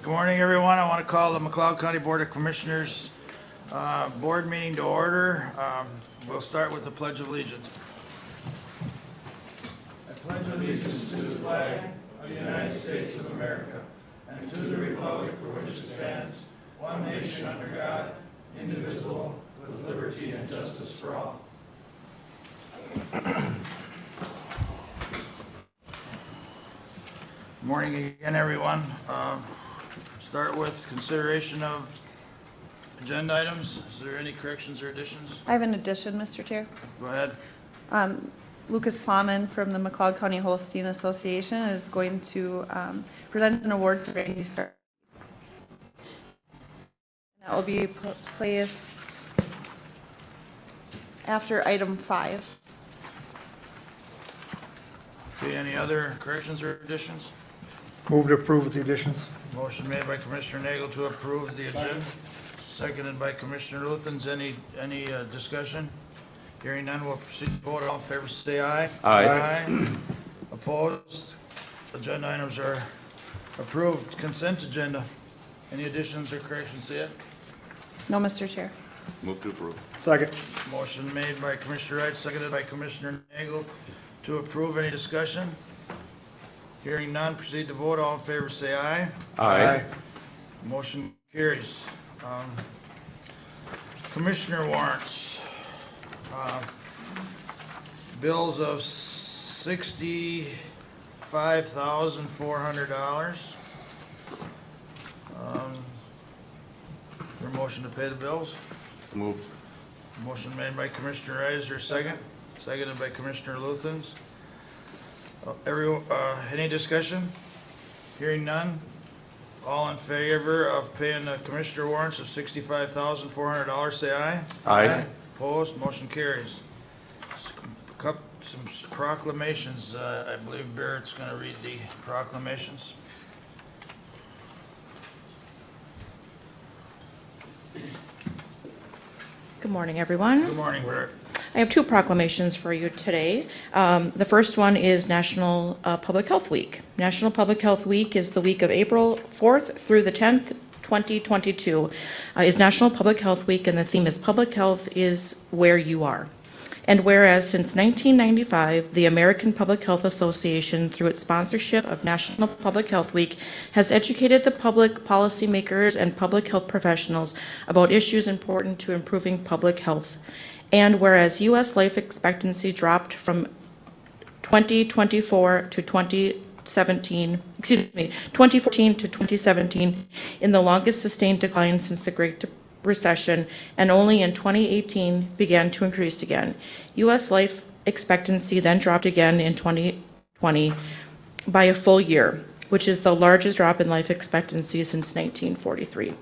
Good morning, everyone. I want to call the McLeod County Board of Commissioners board meeting to order. We'll start with the Pledge of Allegiance. I pledge allegiance to the flag of the United States of America and to the republic for which it stands, one nation under God, indivisible, with liberty and justice for all. Good morning again, everyone. Start with consideration of agenda items. Is there any corrections or additions? I have an addition, Mr. Chair. Go ahead. Lucas Plowman from the McLeod County Holstein Association is going to present an award to Randy Stark. That will be placed after item 5. Okay, any other corrections or additions? Move to approve with the additions. Motion made by Commissioner Nagel to approve the agenda, seconded by Commissioner Luthens. Any discussion? Hearing none, we'll proceed to vote. All in favor, say aye. Aye. Opposed? Agenda items are approved. Consent agenda. Any additions or corrections to it? No, Mr. Chair. Move to approve. Second. Motion made by Commissioner Wright, seconded by Commissioner Nagel to approve. Any discussion? Hearing none, proceed to vote. All in favor, say aye. Aye. Motion carries. Commissioner warrants. Bills of $65,400. Your motion to pay the bills? So moved. Motion made by Commissioner Wright. Is there a second? Seconded by Commissioner Luthens. Any discussion? Hearing none. All in favor of paying the commissioner warrants of $65,400, say aye. Aye. Opposed? Motion carries. Some proclamations. I believe Barrett's going to read the proclamations. Good morning, everyone. Good morning, Barrett. I have 2 proclamations for you today. The first one is National Public Health Week. National Public Health Week is the week of April 4th through the 10th, 2022, is National Public Health Week, and the theme is Public Health is Where You Are. And whereas since 1995, the American Public Health Association, through its sponsorship of National Public Health Week, has educated the public, policymakers, and public health professionals about issues important to improving public health. And whereas U.S. life expectancy dropped from 2014 to 2017 in the longest sustained decline since the Great Recession, and only in 2018 began to increase again. U.S. life expectancy then dropped again in 2020 by a full year, which is the largest drop in life expectancy since 1943.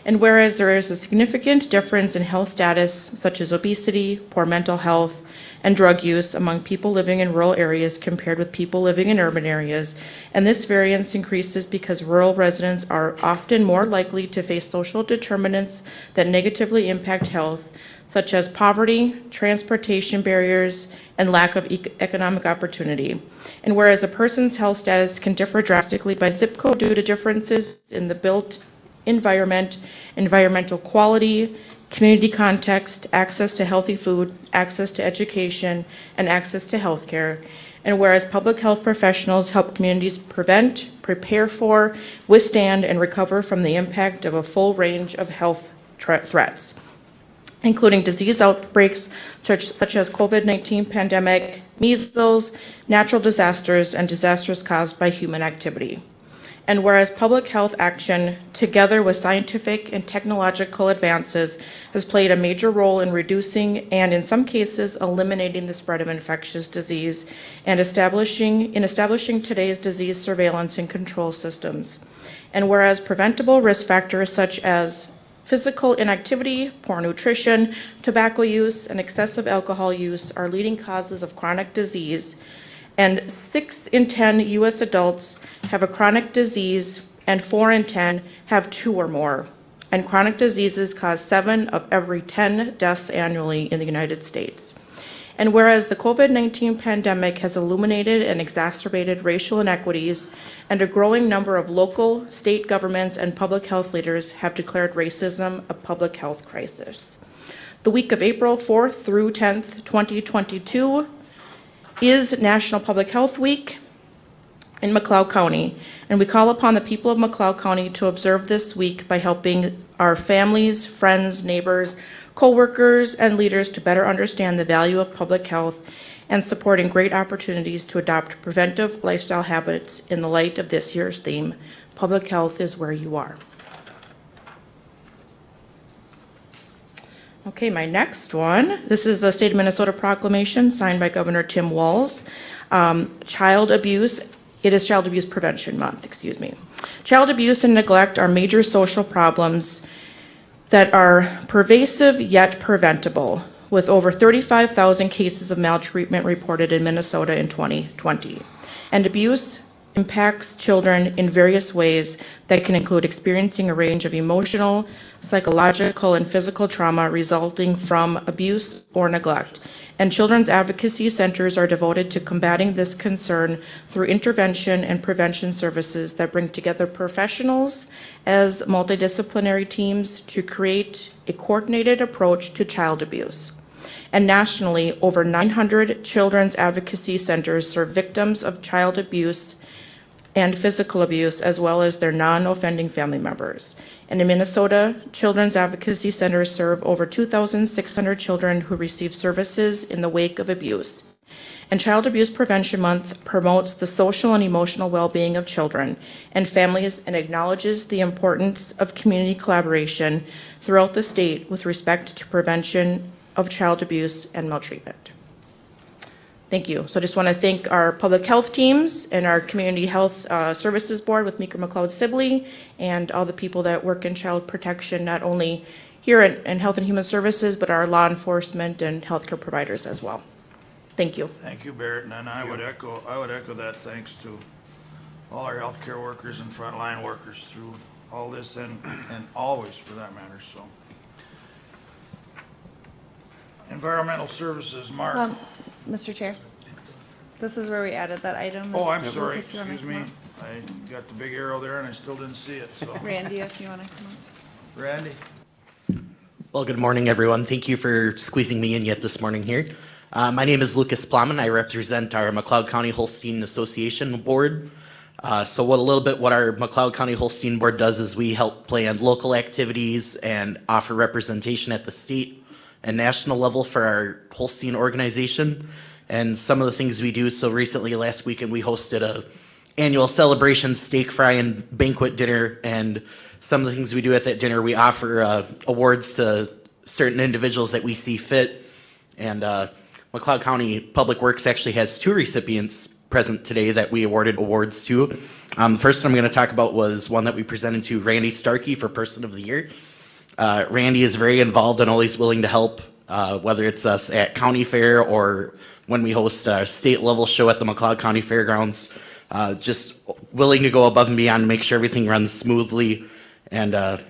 And whereas there is a significant difference in health status, such as obesity, poor mental health, and drug use among people living in rural areas compared with people living in urban areas, and this variance increases because rural residents are often more likely to face social determinants that negatively impact health, such as poverty, transportation barriers, and lack of economic opportunity. And whereas a person's health status can differ drastically by zip code due to differences in the built environment, environmental quality, community context, access to healthy food, access to education, and access to health care. And whereas public health professionals help communities prevent, prepare for, withstand, and recover from the impact of a full range of health threats, including disease outbreaks such as COVID-19 pandemic, measles, natural disasters, and disasters caused by human activity. And whereas public health action, together with scientific and technological advances, has played a major role in reducing and, in some cases, eliminating the spread of infectious disease and establishing today's disease surveillance and control systems. And whereas preventable risk factors such as physical inactivity, poor nutrition, tobacco use, and excessive alcohol use are leading causes of chronic disease, and 6 in 10 U.S. adults have a chronic disease, and 4 in 10 have 2 or more. And chronic diseases cause 7 of every 10 deaths annually in the United States. And whereas the COVID-19 pandemic has illuminated and exacerbated racial inequities, and a growing number of local, state governments, and public health leaders have declared racism a public health crisis. The week of April 4th through 10th, 2022 is National Public Health Week in McLeod County, and we call upon the people of McLeod County to observe this week by helping our families, friends, neighbors, co-workers, and leaders to better understand the value of public health and supporting great opportunities to adopt preventive lifestyle habits in the light of this year's theme, Public Health is Where You Are. Okay, my next one. This is the State of Minnesota proclamation signed by Governor Tim Walz. Child abuse. It is Child Abuse Prevention Month, Child abuse and neglect are major social problems that are pervasive yet preventable, with over 35,000 cases of maltreatment reported in Minnesota in 2020. And abuse impacts children in various ways that can include experiencing a range of emotional, psychological, and physical trauma resulting from abuse or neglect. And children's advocacy centers are devoted to combating this concern through intervention and prevention services that bring together professionals as multidisciplinary teams to create a coordinated approach to child abuse. And nationally, over 900 children's advocacy centers serve victims of child abuse and physical abuse, as well as their non-offending family members. And in Minnesota, Children's Advocacy Centers serve over 2,600 children who receive services in the wake of abuse. And Child Abuse Prevention Month promotes the social and emotional well-being of children and families and acknowledges the importance of community collaboration throughout the state with respect to prevention of child abuse and maltreatment. Thank you. So I just want to thank our public health teams and our community health services board with Meeker McLeod Sibley and all the people that work in child protection, not only here in Health and Human Services, but our law enforcement and healthcare providers as well. Thank you. Thank you, Barrett, and I would echo that thanks to all our healthcare workers and frontline workers through all this and always for that matter. So, environmental services, Mark. Mr. Chair, this is where we added that item. Oh, I'm sorry. Lucas, you wanna Excuse come me. up? I got the big arrow there and I still didn't see it. So, Randy, if you want to come up. Randy. Well, good morning, everyone. Thank you for squeezing me in yet this morning here. My name is Lucas Plowman. I represent our McLeod County Holstein Association Board. So what our McLeod County Holstein Board does is we help plan local activities and offer representation at the state and national level for our Holstein organization. And some of the things we do, so recently last weekend we hosted a annual celebration steak fry and banquet dinner, and some of the things we do at that dinner, we offer awards to certain individuals that we see fit. And McLeod County Public Works actually has 2 recipients present today that we awarded awards to. The first one I'm going to talk about was one that we presented to Randy Starkey for Person of the Year. Randy is very involved and always willing to help, whether it's us at county fair or when we host a state level show at the McLeod County Fairgrounds. Just willing to go above and beyond to make sure everything runs smoothly, and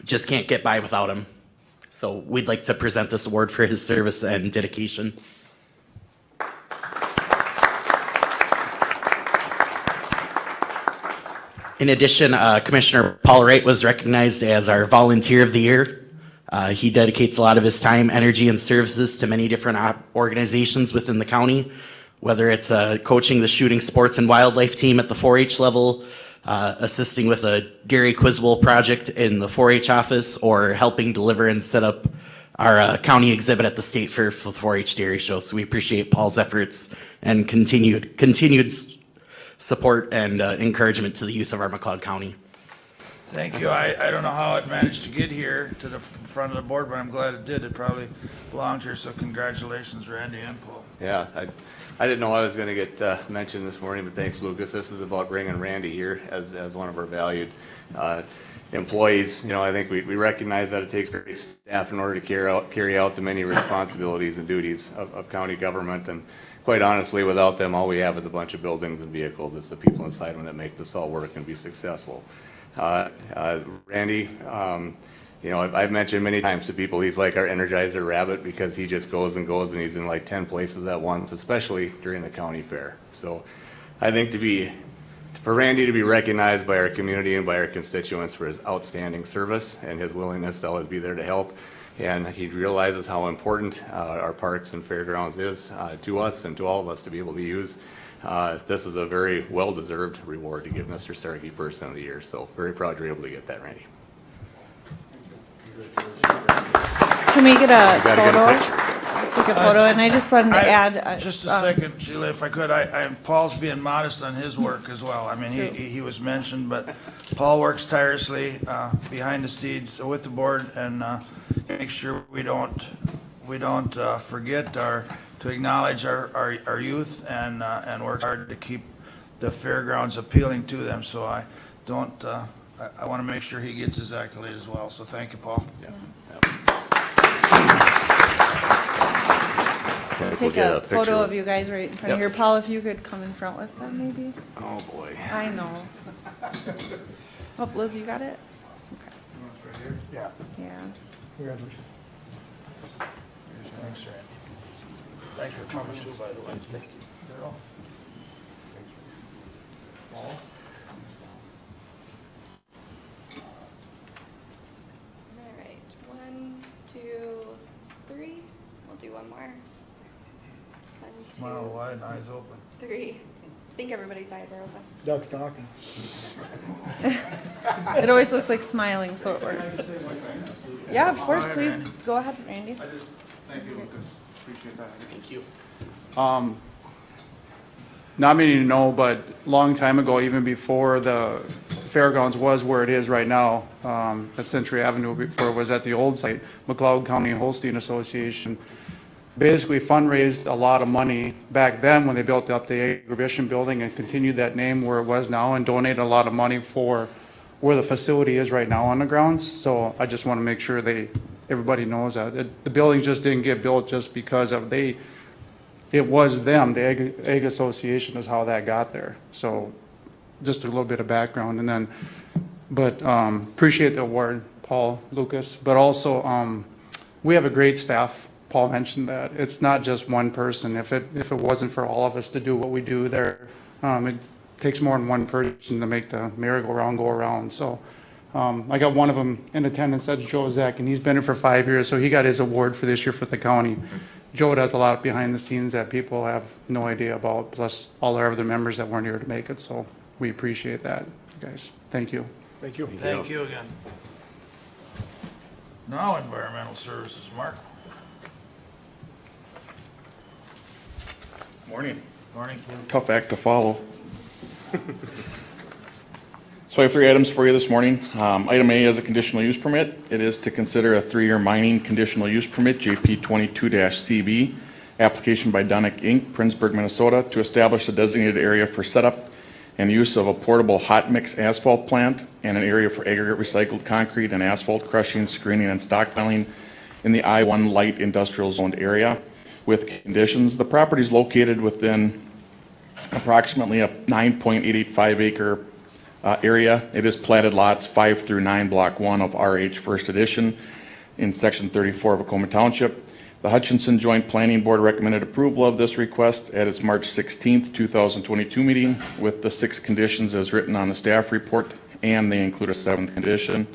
just can't get by without him. So we'd like to present this award for his service and dedication. In addition, Commissioner Paul Wright was recognized as our Volunteer of the Year. He dedicates a lot of his time, energy, and services to many different organizations within the county, whether it's coaching the shooting sports and wildlife team at the 4-H level, assisting with a dairy quiz bowl project in the 4-H office, or helping deliver and set up our county exhibit at the state fair for the 4-H dairy show. So we appreciate Paul's efforts and continued support and encouragement to the youth of our McLeod County. Thank you. I don't know how it managed to get here to the front of the board, but I'm glad it did. It probably belonged here, so congratulations, Randy and Paul. Yeah, I didn't know I was going to get mentioned this morning, but thanks, Lucas. This is about bringing Randy here as one of our valued employees. You know, I think we recognize that it takes great staff in order to carry out the many responsibilities and duties of county government. And quite honestly, without them, all we have is a bunch of buildings and vehicles. It's the people inside them that make this all work and be successful. Randy, You know, I've mentioned many times to people, he's like our Energizer rabbit because he just goes and goes and he's in like 10 places at once, especially during the county fair. So I think for Randy to be recognized by our community and by our constituents for his outstanding service and his willingness to always be there to help, and he realizes how important our parks and fairgrounds is to us and to all of us to be able to use. This is a very well-deserved reward to give Mr. Starkey Person of the Year. So very proud you're able to get that, Randy. Can we get a gotta get a photo? picture. Take a photo, and I just wanted to add. Just a second, Sheila, if I could. Paul's being modest on his work as well. I mean, he was mentioned, but Paul works tirelessly behind the scenes with the board and make sure we don't forget to acknowledge our youth and work hard to keep the fairgrounds appealing to them. So I want to make sure he gets his accolade as well. So thank you, Paul. Yeah. Take a photo of you guys right in front of here. Paul, if you could come in front with them, maybe. Oh boy. I know. Oh, Liz, you got it? Okay. Yeah. Yeah. Congratulations. Thanks, Randy. Thanks for coming too, by the way. All right, 1, 2, 3. We'll do one more. 1, 2, Smile wide, eyes open. 3. I think everybody's eyes are open. Doug's talking. It always looks like smiling, so it works. Yeah, of course. Please go ahead, Randy. I just thank you, Lucas. Appreciate that. Thank you. Not many to know, but long time ago, even before the fairgrounds was where it is right now, at Century Avenue, before it was at the old site, McLeod County Holstein Association basically fundraised a lot of money back then when they built up the exhibition building and continued that name where it was now and donated a lot of money for where the facility is right now on the grounds. So I just want to make sure everybody knows that. The building just didn't get built just because of it was them, the Egg Association is how that got there. So just a little bit of background but appreciate the award, Paul, Lucas, but also we have a great staff. Paul mentioned that it's not just one person. If it wasn't for all of us to do what we do there, it takes more than one person to make the merry-go-round go around. So I got one of them in attendance. That's Joe Zek, and he's been here for 5 years. So he got his award for this year for the county. Joe does a lot behind the scenes that people have no idea about, plus all our other members that weren't here to make it. So we appreciate that, guys. Thank you. Thank you. Thank you again. Now environmental services, Mark. Morning. Morning. Tough act to follow. So I have 3 items for you this morning. Item A is a conditional use permit. It is to consider a 3-year mining conditional use permit, JP 22-CB, application by Dunnick Inc., Princeburg, Minnesota, to establish a designated area for setup and use of a portable hot mix asphalt plant and an area for aggregate recycled concrete and asphalt crushing, screening, and stockpiling in the I-1 light industrial zoned area with conditions. The property is located within approximately a 9.885 acre area. It is platted lots 5 through 9, block 1 of RH First Edition in section 34 of Acoma Township. The Hutchinson Joint Planning Board recommended approval of this request at its March 16th, 2022 meeting with the 6 conditions as written on the staff report, and they include a 7th condition.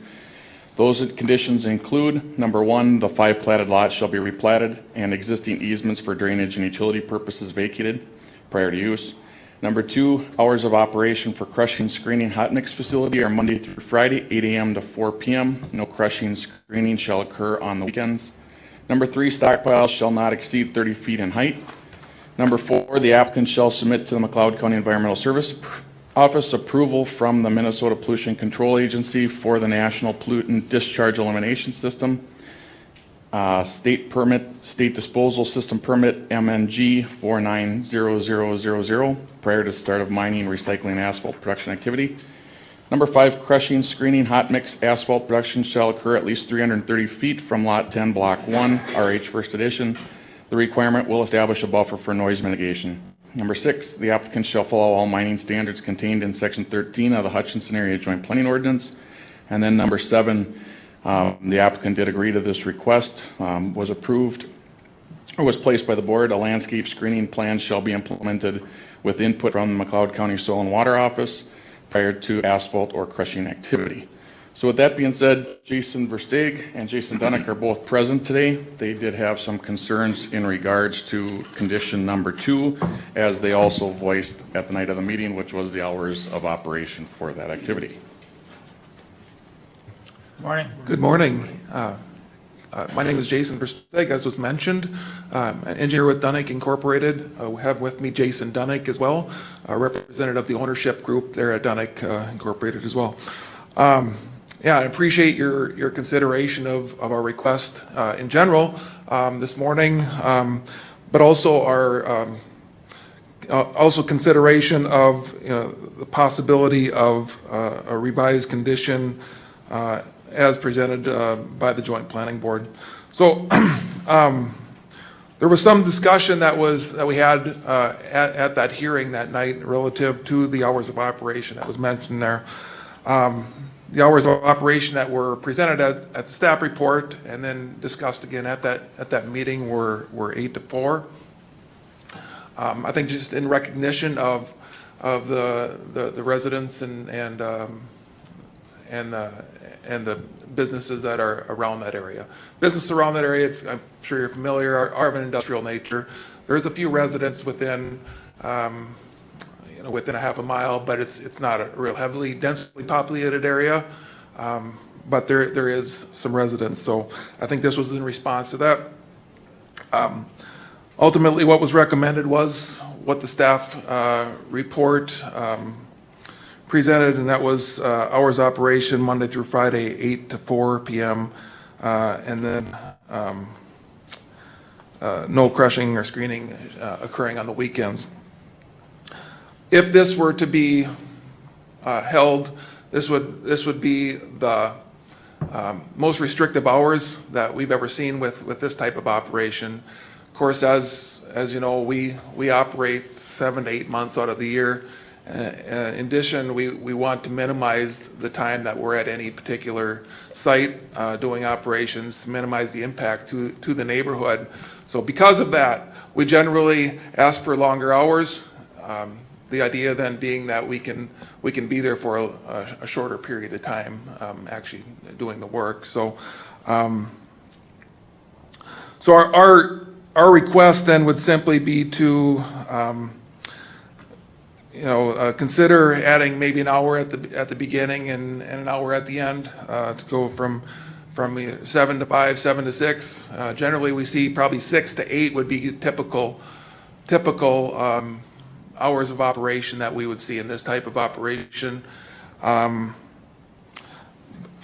Those conditions include, number 1, the 5 platted lots shall be replatted and existing easements for drainage and utility purposes vacated prior to use. Number 2, hours of operation for crushing, screening, hot mix facility are Monday through Friday, 8 a.m. to 4 p.m. No crushing, screening shall occur on the weekends. Number 3, stockpiles shall not exceed 30 feet in height. Number 4, the applicant shall submit to the McLeod County Environmental Service Office approval from the Minnesota Pollution Control Agency for the National Pollutant Discharge Elimination System, state disposal system permit MNG 490000 prior to start of mining, recycling, asphalt production activity. Number 5, crushing, screening, hot mix asphalt production shall occur at least 330 feet from lot 10, block 1, RH First Edition. The requirement will establish a buffer for noise mitigation. Number 6, the applicant shall follow all mining standards contained in section 13 of the Hutchinson Area Joint Planning Ordinance. And then number 7, The applicant did agree to this request, was approved, or was placed by the board. A landscape screening plan shall be implemented with input from the McLeod County Soil and Water Office prior to asphalt or crushing activity. So with that being said, Jason Versteeg and Jason Dunnick are both present today. They did have some concerns in regards to condition number 2, as they also voiced at the night of the meeting, which was the hours of operation for that activity. Morning. Good morning. My name is Jason Versteeg, as was mentioned. I'm an engineer with Dunnick Incorporated. We have with me Jason Dunnick as well, a representative of the ownership group there at Dunnick Incorporated as well. I appreciate your consideration of our request in general this morning, but also our also consideration of the possibility of a revised condition as presented by the Joint Planning Board. So there was some discussion that we had at that hearing that night relative to the hours of operation that was mentioned there. The hours of operation that were presented at the staff report and then discussed again at that meeting were 8 to 4. I think just in recognition of the residents and the businesses that are around that area. Businesses around that area, I'm sure you're familiar, are of an industrial nature. There's a few residents within within a half a mile, but it's not a real heavily densely populated area. But there is some residents, so I think this was in response to that. Ultimately, what was recommended was what the staff report presented, and that was hours of operation Monday through Friday, 8 to 4 p.m., and then no crushing or screening occurring on the weekends. If this were to be held, this would be the most restrictive hours that we've ever seen with this type of operation. Of course, as you know, we operate 7 to 8 months out of the year. In addition, we want to minimize the time that we're at any particular site doing operations, minimize the impact to the neighborhood. So because of that, we generally ask for longer hours. The idea then being that we can be there for a shorter period of time, actually doing the work. So, our request then would simply be to consider adding maybe an hour at the beginning and an hour at the end to go from 7 to 5, 7 to 6. Generally, we see probably 6 to 8 would be typical hours of operation that we would see in this type of operation. And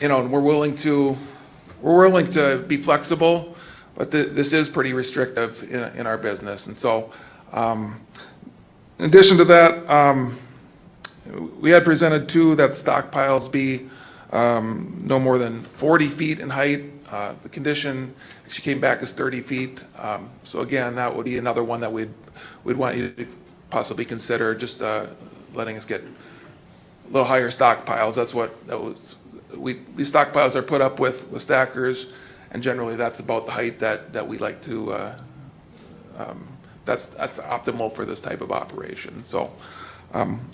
we're willing to be flexible, but this is pretty restrictive in our business. And so, in addition to that, we had presented too that stockpiles be no more than 40 feet in height. The condition actually came back as 30 feet. So again, that would be another one that we'd want you to possibly consider, just letting us get a little higher stockpiles. These stockpiles are put up with stackers, and generally that's about the height that we like to. That's optimal for this type of operation. So,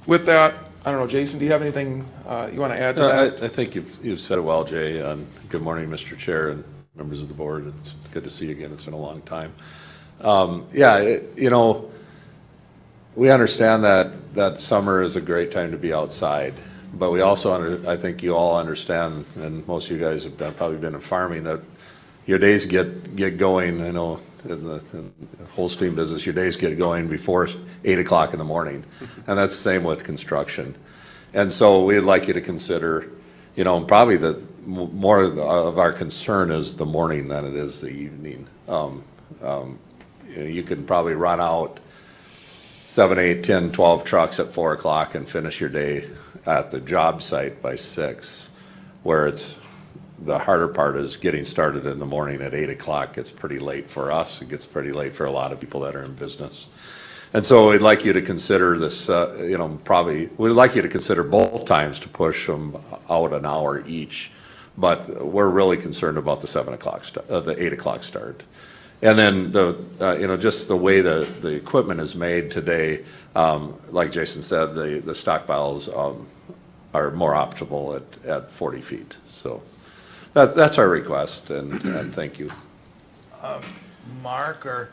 with that, I don't know, Jason, do you have anything you want to add to that? I think you've said it well, Jay. Good morning, Mr. Chair and members of the board. It's good to see you again. It's been a long time. We understand that summer is a great time to be outside, but we also I think you all understand, and most of you guys have probably been in farming, that your days get going. I know in the Holstein business, your days get going before 8 o'clock in the morning, and that's the same with construction. And so we'd like you to consider, probably the more of our concern is the morning than it is the evening. You can probably run out 7, 8, 10, 12 trucks at 4 o'clock and finish your day at the job site by 6, where the harder part is getting started in the morning at 8 o'clock. It's pretty late for us. It gets pretty late for a lot of people that are in business. And so we'd like you to consider this, we'd like you to consider both times to push them out an hour each But we're really concerned about the 8 o'clock start. And then just the way the equipment is made today, like Jason said, the stockpiles are more optimal at 40 feet. So that's our request, and thank you. Mark, or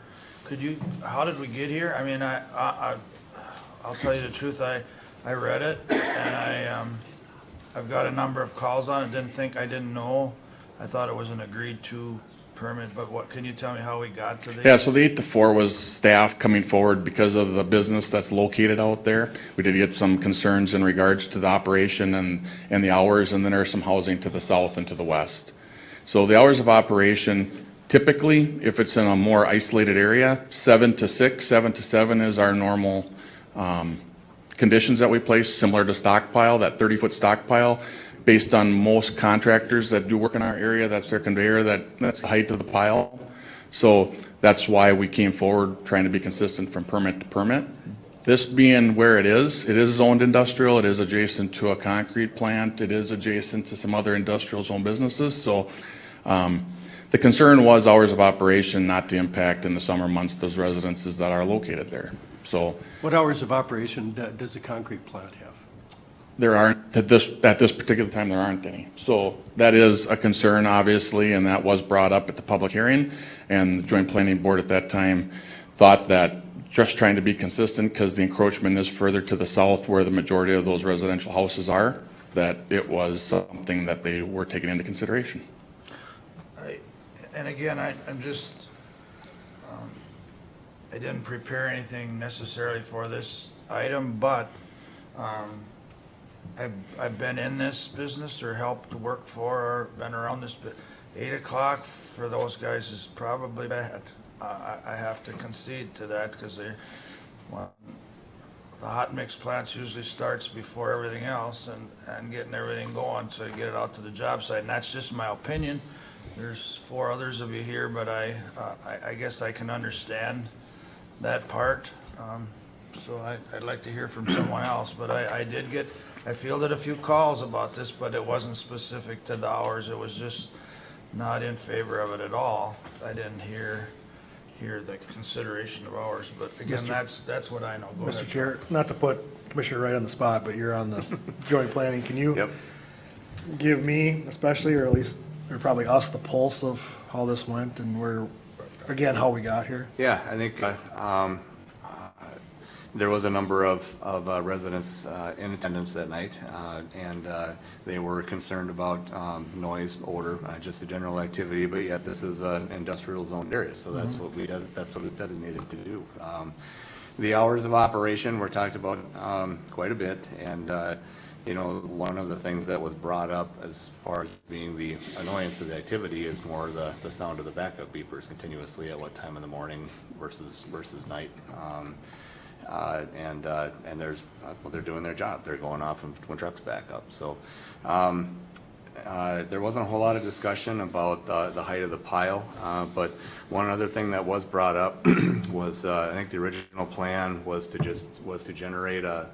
how did we get here? I mean, I'll tell you the truth. I read it, and I've got a number of calls on it. I didn't know. I thought it was an agreed to permit, but what can you tell me how we got to this? Yeah, so the 8 to 4 was staff coming forward because of the business that's located out there. We did get some concerns in regards to the operation and the hours, and then there's some housing to the south and to the west. So the hours of operation, typically, if it's in a more isolated area, 7 to 6, 7 to 7 is our normal conditions that we place, similar to stockpile, that 30-foot stockpile. Based on most contractors that do work in our area, that's their conveyor, that's the height of the pile. So that's why we came forward trying to be consistent from permit to permit. This being where it is zoned industrial, it is adjacent to a concrete plant, it is adjacent to some other industrial zone businesses. So the concern was hours of operation, not to impact in the summer months those residences that are located there. So what hours of operation does the concrete plant have? There aren't, at this particular time, there aren't any. So that is a concern, obviously, and that was brought up at the public hearing. And the Joint Planning Board at that time thought that just trying to be consistent, because the encroachment is further to the south where the majority of those residential houses are, that it was something that they were taking into consideration. I'm just, I didn't prepare anything necessarily for this item, but I've been in this business or helped work for or been around this. 8 o'clock for those guys is probably bad. I have to concede to that because the hot mix plants usually starts before everything else and getting everything going so you get it out to the job site. And that's just my opinion. There's 4 others of you here, but I guess I can understand that part. So I'd like to hear from someone else. But I fielded a few calls about this, but it wasn't specific to the hours. It was just not in favor of it at all. I didn't hear the consideration of hours. But again, that's what I know. Go Mr. ahead. Chair, not to put Commissioner right on the spot, but you're on the joint planning. Can you give me, especially, or at least, or probably us, the pulse of how this went and how we got here? Yeah, I think there was a number of residents in attendance that night, and they were concerned about noise, odor, just the general activity. But yet, this is an industrial zoned area, so that's what it's designated to do. The hours of operation were talked about quite a bit, and one of the things that was brought up as far as being the annoyance of the activity is more the sound of the backup beepers continuously at what time in the morning versus night. And they're doing their job. They're going off when trucks back up. So there wasn't a whole lot of discussion about the height of the pile. But one other thing that was brought up was I think the original plan was to generate a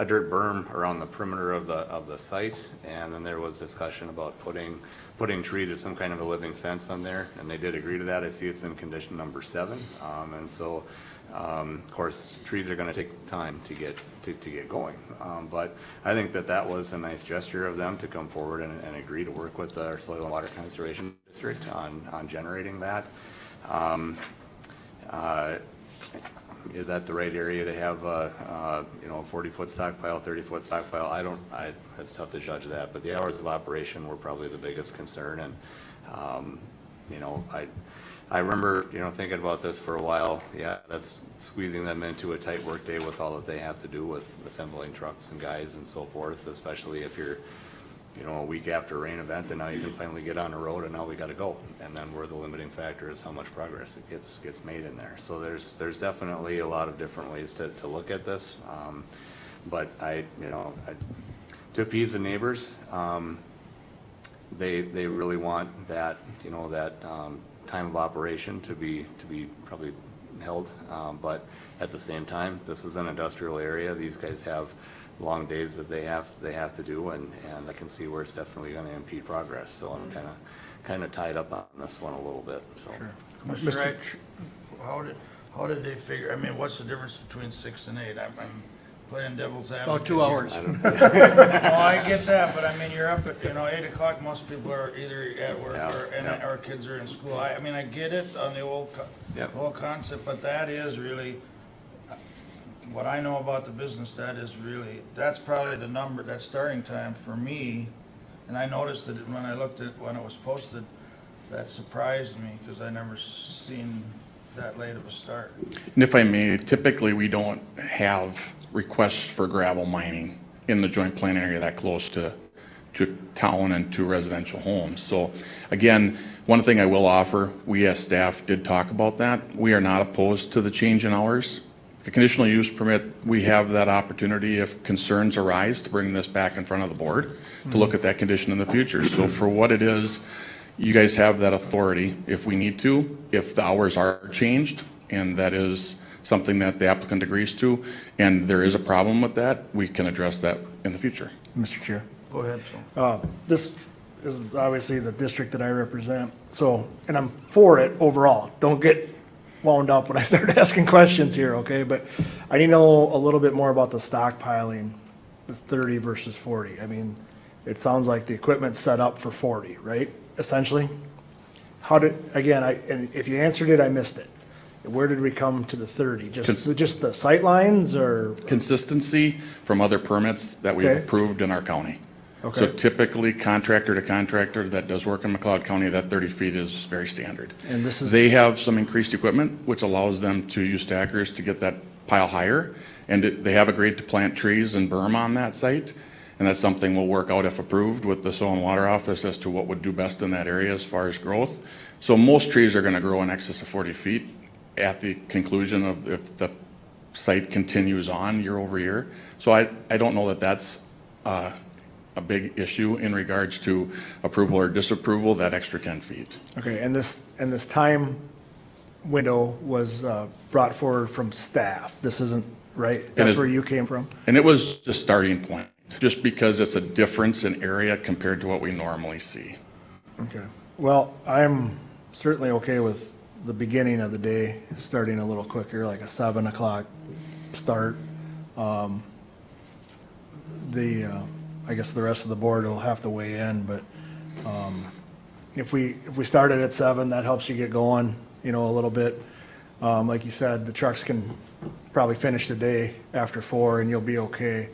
dirt berm around the perimeter of the site, and then there was discussion about putting trees or some kind of a living fence on there, and they did agree to that. I see it's in condition number 7, and so. Of course, trees are going to take time to get going, but I think that was a nice gesture of them to come forward and agree to work with our Soil and Water Conservation District on generating that. Is that the right area to have a 40-foot stockpile, 30-foot stockpile? It's tough to judge that, but the hours of operation were probably the biggest concern, and I remember, thinking about this for a while. Yeah, that's squeezing them into a tight work day with all that they have to do with assembling trucks and guys and so forth, especially if you're, a week after a rain event and now you can finally get on the road and now we got to go. And then where the limiting factor is how much progress it gets made in there. So there's definitely a lot of different ways to look at this. But to appease the neighbors, they really want that, time of operation to be probably held, but at the same time, this is an industrial area. These guys have long days that they have to do, and I can see where it's definitely going to impede progress. So I'm kind of tied up on this one a little bit. So, Mr. Wright, how did they figure? I mean, what's the difference between 6 and 8? I'm playing devil's advocate. About 2 hours. I get that, but I mean, you're up at 8 o'clock. Most people are either at work or our kids are in school. I mean, I get it on the whole concept, but that is really what I know about the business. That's probably the number, that starting time for me. And I noticed that when I looked at when it was posted, that surprised me because I never seen that late of a start. And if I may, typically we don't have requests for gravel mining in the joint planning area that close to town and to residential homes. So again, one thing I will offer, we as staff did talk about that. We are not opposed to the change in hours. The conditional use permit, we have that opportunity if concerns arise to bring this back in front of the board to look at that condition in the future. So for what it is, you guys have that authority if we need to, if the hours are changed, and that is something that the applicant agrees to, and there is a problem with that, we can address that in the future. Mr. Chair. Go ahead, Phil. This is obviously the district that I represent, so, and I'm for it overall. Don't get wound up when I start asking questions here, okay? But I need to know a little bit more about the stockpiling, the 30 versus 40. I mean, it sounds like the equipment's set up for 40, right? Essentially. How did, again, and if you answered it, I missed it. Where did we come to the 30? Just the sight lines or? Consistency from other permits that we've approved in our county. Okay. So typically, contractor to contractor that does work in McLeod County, that 30 feet is very standard. And this is, they have some increased equipment, which allows them to use stackers to get that pile higher. And they have agreed to plant trees and berm on that site. And that's something we'll work out if approved with the Soil and Water Office as to what would do best in that area as far as growth. So most trees are going to grow in excess of 40 feet at the conclusion of if the site continues on year over year. So I don't know that that's a big issue in regards to approval or disapproval, that extra 10 feet. okay, and this time window was brought forward from staff. This isn't, right? That's where you came from? And it was the starting point, just because it's a difference in area compared to what we normally see. Okay. Well, I'm certainly okay with the beginning of the day starting a little quicker, like a 7 o'clock start. I guess the rest of the board will have to weigh in, but if we started at 7, that helps you get going, a little bit. Like you said, the trucks can probably finish the day after 4 and you'll be okay.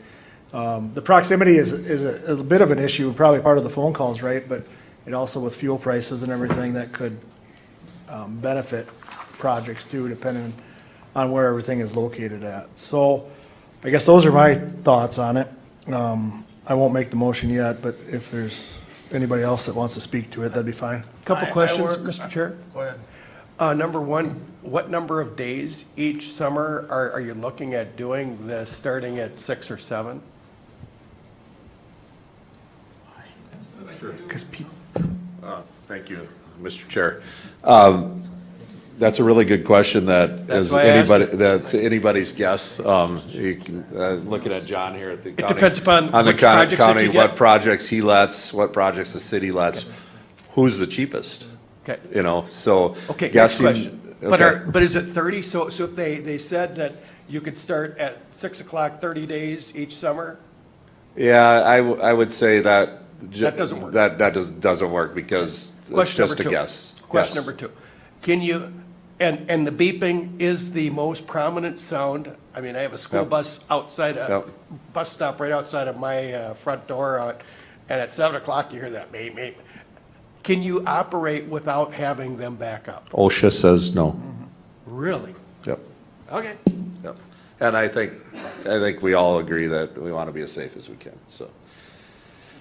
The proximity is a bit of an issue, probably part of the phone calls, right? But it also, with fuel prices and everything, that could benefit projects too, depending on where everything is located at. So I guess those are my thoughts on it. I won't make the motion yet, but if there's anybody else that wants to speak to it, that'd be fine. Couple questions, Mr. Chair. Go ahead. Number one, what number of days each summer are you looking at doing this, starting at 6 or 7? Because people. Thank you, Mr. Chair. That's a really good question that's anybody's guess. You can, looking at John here at the county. It depends upon on the which projects county, that you get. what projects he lets, what projects the city lets, who's the cheapest. Okay. So okay, guessing. Next question. Okay. But is it 30? So if they said that you could start at 6 o'clock 30 days each summer? Yeah, I would say that doesn't work. That doesn't work because it's just a guess. Question number 2. Can you, and the beeping is the most prominent sound. I mean, I have a school bus outside, bus stop right outside of my front door, and at 7 o'clock you hear that beep, beep. Can you operate without having them back up? OSHA says no. Really? Yep. Okay. Yep. And I think we all agree that we want to be as safe as we can. So.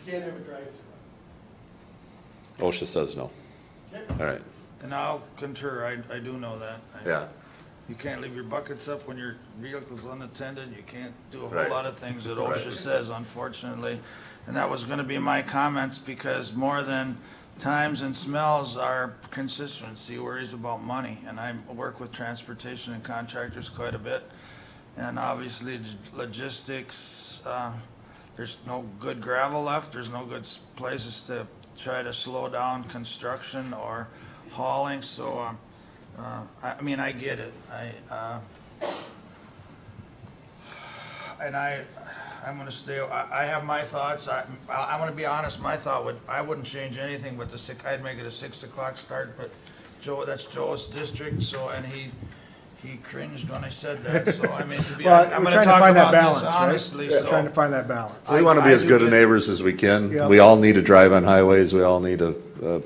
You can't have a drive-through. OSHA says no. Okay. All right. And I'll concur, I do know that. Yeah. You can't leave your buckets up when your vehicle's unattended. You can't do a whole Right. lot of things that OSHA says, unfortunately. And that was going to be my comments, because more than times and smells are consistency, worries about money. And I work with transportation and contractors quite a bit. and obviously logistics, there's no good gravel left, there's no good places to try to slow down construction or hauling, so, I mean, I get it. I'm gonna stay, I have my thoughts, I'm gonna be honest, my thought I wouldn't change anything but I'd make it a 6 o'clock start, but that's Joe's district, so, and he cringed when I said that, so, I mean, Well, I'm we're gonna trying to talk find that about balance, this right? honestly, Yeah, so. trying to find that balance. We want to be as do good of get- neighbors as we can. Yep. We all need to drive on highways, we all need to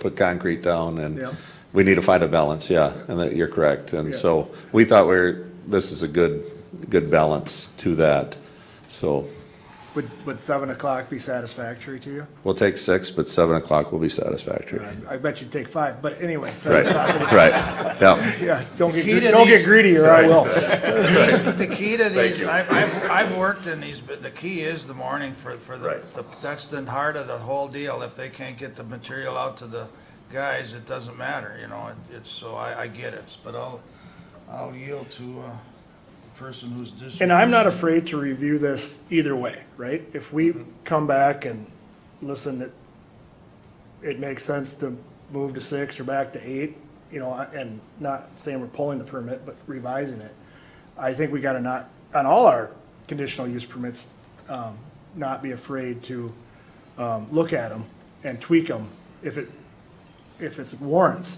put concrete down, and Yep. we need to find a balance, yeah, and that, you're correct. And Yeah. so, we thought this is a good balance to that. So, Would 7 o'clock be satisfactory to you? we'll take 6, but 7 o'clock will be satisfactory. I bet you'd take 5, but anyway, 7 Right, o'clock. right, yeah. Yeah, don't Key to get these- greedy or I will. The key to these, I've worked in these, but the key is the morning for that's the heart of the whole deal. If they can't get the material out to the guys, it doesn't matter, you know, it's, so I get it, but I'll yield to a person who's district. And I'm not afraid to review this either way, right? If we come back and listen, it makes sense to move to 6 or back to 8, you know, and not saying we're pulling the permit, but revising it. I think we gotta not, on all our conditional use permits, not be afraid to look at them and tweak them if it warrants.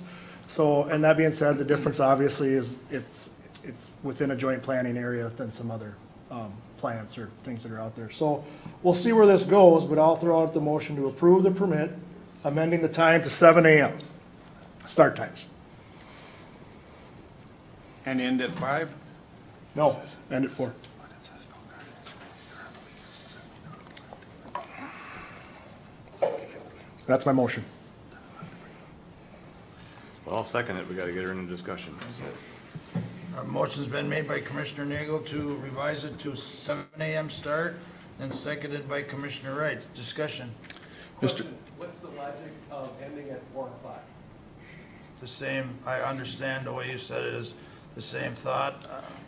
So, and that being said, the difference obviously is it's within a joint planning area than some other plants or things that are out there. So we'll see where this goes, but I'll throw out the motion to approve the permit, amending the time to 7 a.m. start times. And end at 5? No, end at 4. That's my motion. Well, I'll second it. We got to get her into discussion. A motion's been made by Commissioner Nagel to revise it to 7 a.m. start, and seconded by Commissioner Wright. Discussion. What's the logic of ending at 4 o'clock? The same, I understand the way you said it is the same thought.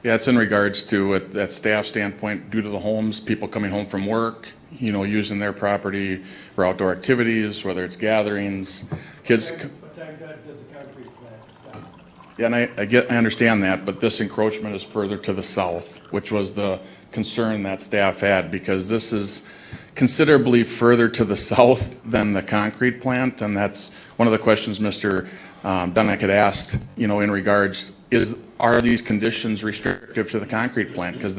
Yeah, it's in regards to that staff standpoint, due to the homes, people coming home from work, you know, using their property for outdoor activities, whether it's gatherings, kids. What time does the concrete plant stop? Yeah, and I understand that, but this encroachment is further to the south, which was the concern that staff had, because this is considerably further to the south than the concrete plant, and that's one of the questions Mr. Dunnick had asked, you know, in regards, are these conditions restrictive to the concrete plant? Because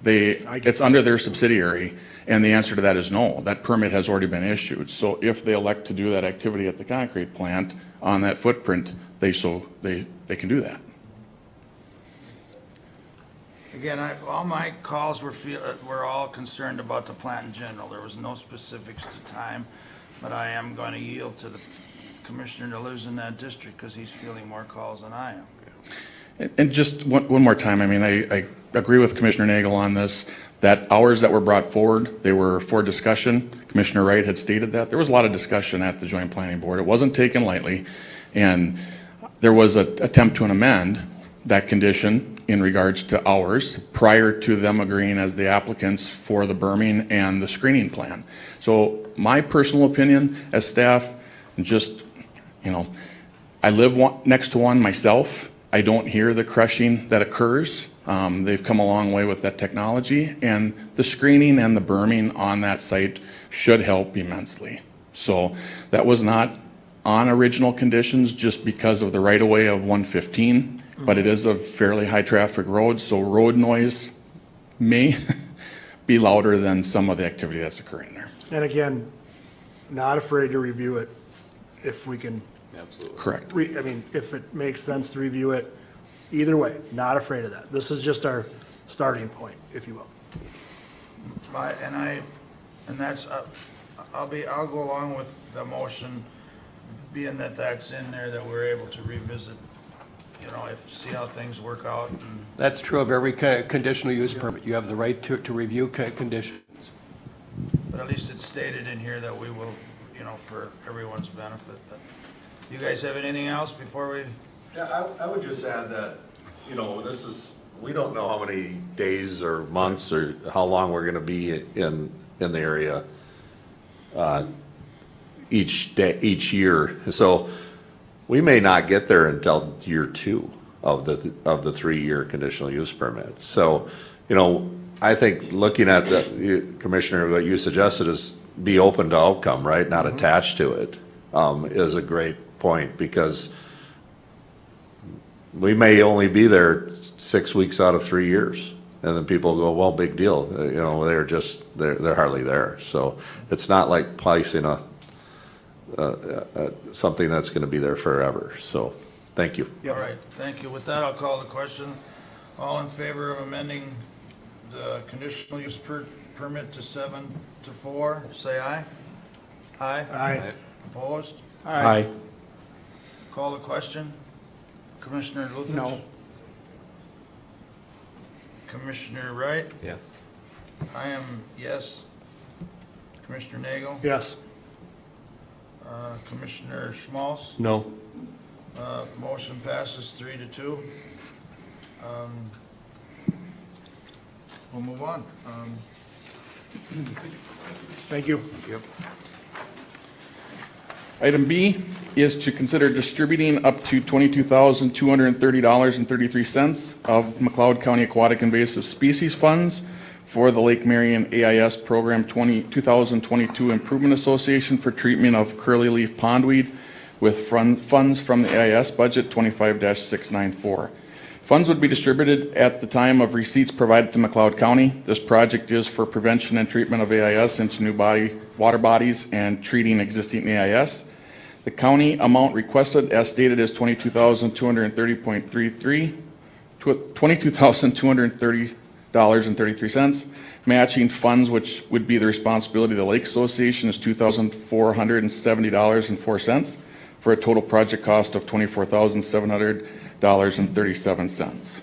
it's under their subsidiary, and the answer to that is no. That permit has already been issued. So if they elect to do that activity at the concrete plant on that footprint, they can do that. Again, all my calls were all concerned about the plant in general. There was no specifics to time, but I am going to yield to the commissioner that lives in that district because he's fielding more calls than I am. And just one more time, I mean, I agree with Commissioner Nagel on this, that hours that were brought forward, they were for discussion. Commissioner Wright had stated that. There was a lot of discussion at the Joint Planning Board. It wasn't taken lightly, and there was an attempt to amend that condition in regards to hours prior to them agreeing as the applicants for the berming and the screening plan. So my personal opinion as staff, just, you know, I live next to one myself. I don't hear the crushing that occurs. They've come a long way with that technology, and the screening and the berming on that site should help immensely. So that was not on original conditions just because of the right-of-way of 115, but it is a fairly high-traffic road, so road noise may be louder than some of the activity that's occurring there. And again, not afraid to review it if we can. Absolutely. Correct. I mean, if it makes sense to review it, either way, not afraid of that. This is just our starting point, if you will. I'll go along with the motion, being that that's in there, that we're able to revisit, you know, see how things work out. That's true of every conditional use permit. You have the right to review conditions. But at least it's stated in here that we will, you know, for everyone's benefit. But you guys have anything else before we? Yeah, I would just add that, you know, this is we don't know how many days or months or how long we're gonna be in the area each year. So we may not get there until year 2 of the 3-year conditional use permit. So, I think looking at the Commissioner, what you suggested is be open to outcome, right? Not attached to it, is a great point, because we may only be there 6 weeks out of 3 years. And then people go, well, big deal. They're hardly there. So it's not like placing something that's going to be there forever. So thank you. All right, thank you. With that, I'll call the question. All in favor of amending the conditional use permit to 7 to 4, say aye. Aye. Aye. Opposed? Aye. Call the question. Commissioner Luthers? No. Commissioner Wright? Yes. I am yes. Commissioner Nagel? Yes. Commissioner Schmalz? No. Motion passes 3-2. We'll move on. Thank you. Item B is to consider distributing up to $22,230.33 of McLeod County Aquatic Invasive Species funds for the Lake Marion AIS Program 2022 Improvement Association for treatment of curly leaf pondweed with funds from the AIS budget 25-694. Funds would be distributed at the time of receipts provided to McLeod County. This project is for prevention and treatment of AIS into new water bodies and treating existing AIS. The county amount requested, as stated, is $22,230.33. Matching funds, which would be the responsibility of the Lake Association, is $2,470.04 for a total project cost of $24,700.37.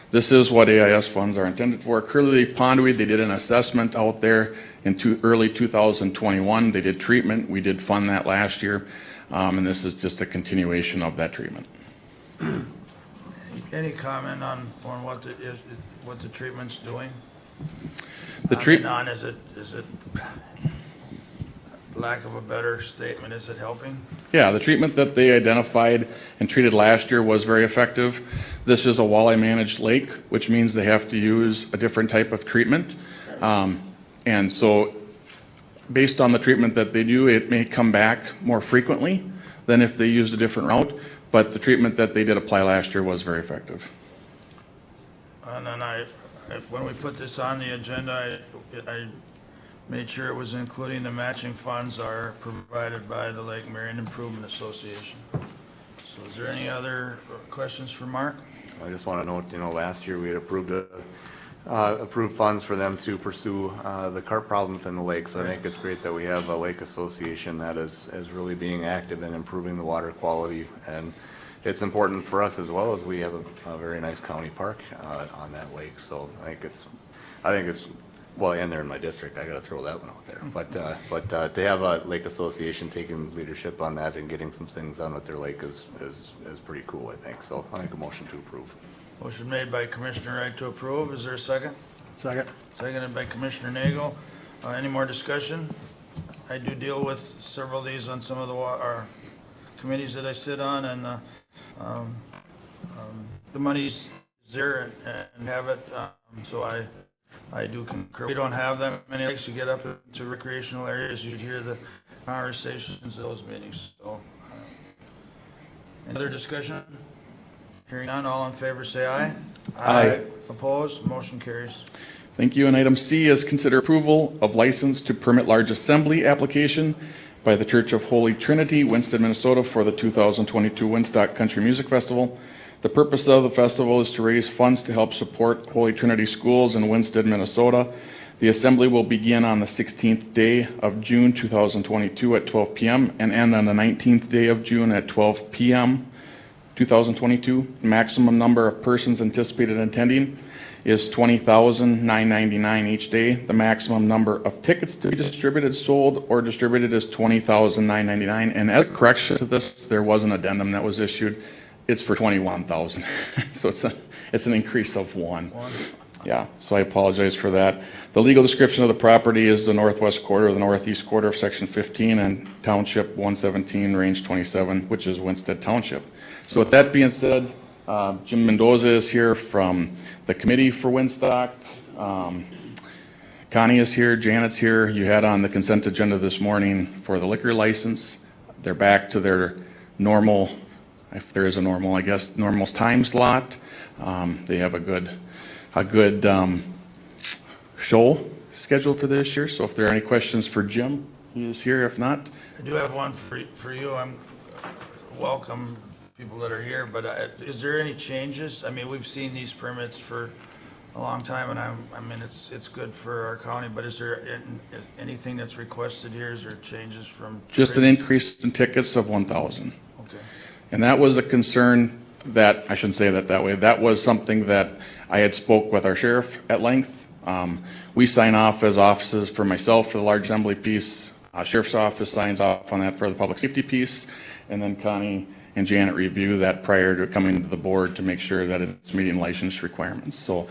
This is what AIS funds are intended for. Curly leaf pondweed, they did an assessment out there in early 2021. They did treatment. We did fund that last year, and this is just a continuation of that treatment. Any comment on what the treatment's doing? Is it lack of a better statement, is it helping? Yeah, the treatment that they identified and treated last year was very effective. This is a walleye managed lake, which means they have to use a different type of treatment. And so based on the treatment that they do, it may come back more frequently than if they used a different route. But the treatment that they did apply last year was very effective. And then when we put this on the agenda, I made sure it was including the matching funds are provided by the Lake Marion Improvement Association. So is there any other questions for Mark? I just want to note, last year we had approved funds for them to pursue the carp problem within the lake. So I think it's great that we have a lake association that is really being active in improving the water quality. And it's important for us as well, as we have a very nice county park on that lake. So I think it's well, and they're in my district. I got to throw that one out there. But to have a lake association taking leadership on that and getting some things done with their lake is pretty cool, I think. So I make a motion to approve. Motion made by Commissioner Wright to approve. Is there a second? Second. Seconded by Commissioner Nagel. Any more discussion? I do deal with several of these on some of our committees that I sit on, and the money's there and have it. So I do concur. We don't have that many lakes. You get up to recreational areas, you should hear the conversations at those meetings. So, any other discussion? Hearing none, all in favor say aye. Aye. Opposed? Motion carries. Thank you. And item C is consider approval of license to permit large assembly application by the Church of Holy Trinity, Winston, Minnesota, for the 2022 Woodstock Country Music Festival. The purpose of the festival is to raise funds to help support Holy Trinity schools in Winston, Minnesota. The assembly will begin on the 16th day of June 2022 at 12 p.m. and end on the 19th day of June at 12 p.m. 2022. Maximum number of persons anticipated attending is 20,999 each day. The maximum number of tickets to be distributed, sold, or distributed is 20,999. And as a correction to this, there was an addendum that was issued. It's for 21,000. So It's an increase of one. Yeah, so I apologize for that. The legal description of the property is the northwest quarter, the northeast quarter of Section 15 and Township 117, Range 27, which is Winsted Township. So with that being said, Jim Mendoza is here from the committee for Winstock. Connie is here, Janet's here. You had on the consent agenda this morning for the liquor license. They're back to their normal, if there is a normal, I guess, normal time slot. They have a good show scheduled for this year. So if there are any questions for Jim, he is here. If not, I do have one for you. I'm welcome people that are here, but is there any changes? I mean, we've seen these permits for a long time, and I mean, it's good for our county, but is there anything that's requested here? Is there changes from? Just an increase in tickets of 1,000. Okay. And that was a concern that, I shouldn't say that way, that was something that I had spoke with our sheriff at length. We sign off as offices for myself for the large assembly piece. Sheriff's office signs off on that for the public safety piece, and then Connie and Janet review that prior to coming to the board to make sure that it's meeting license requirements. So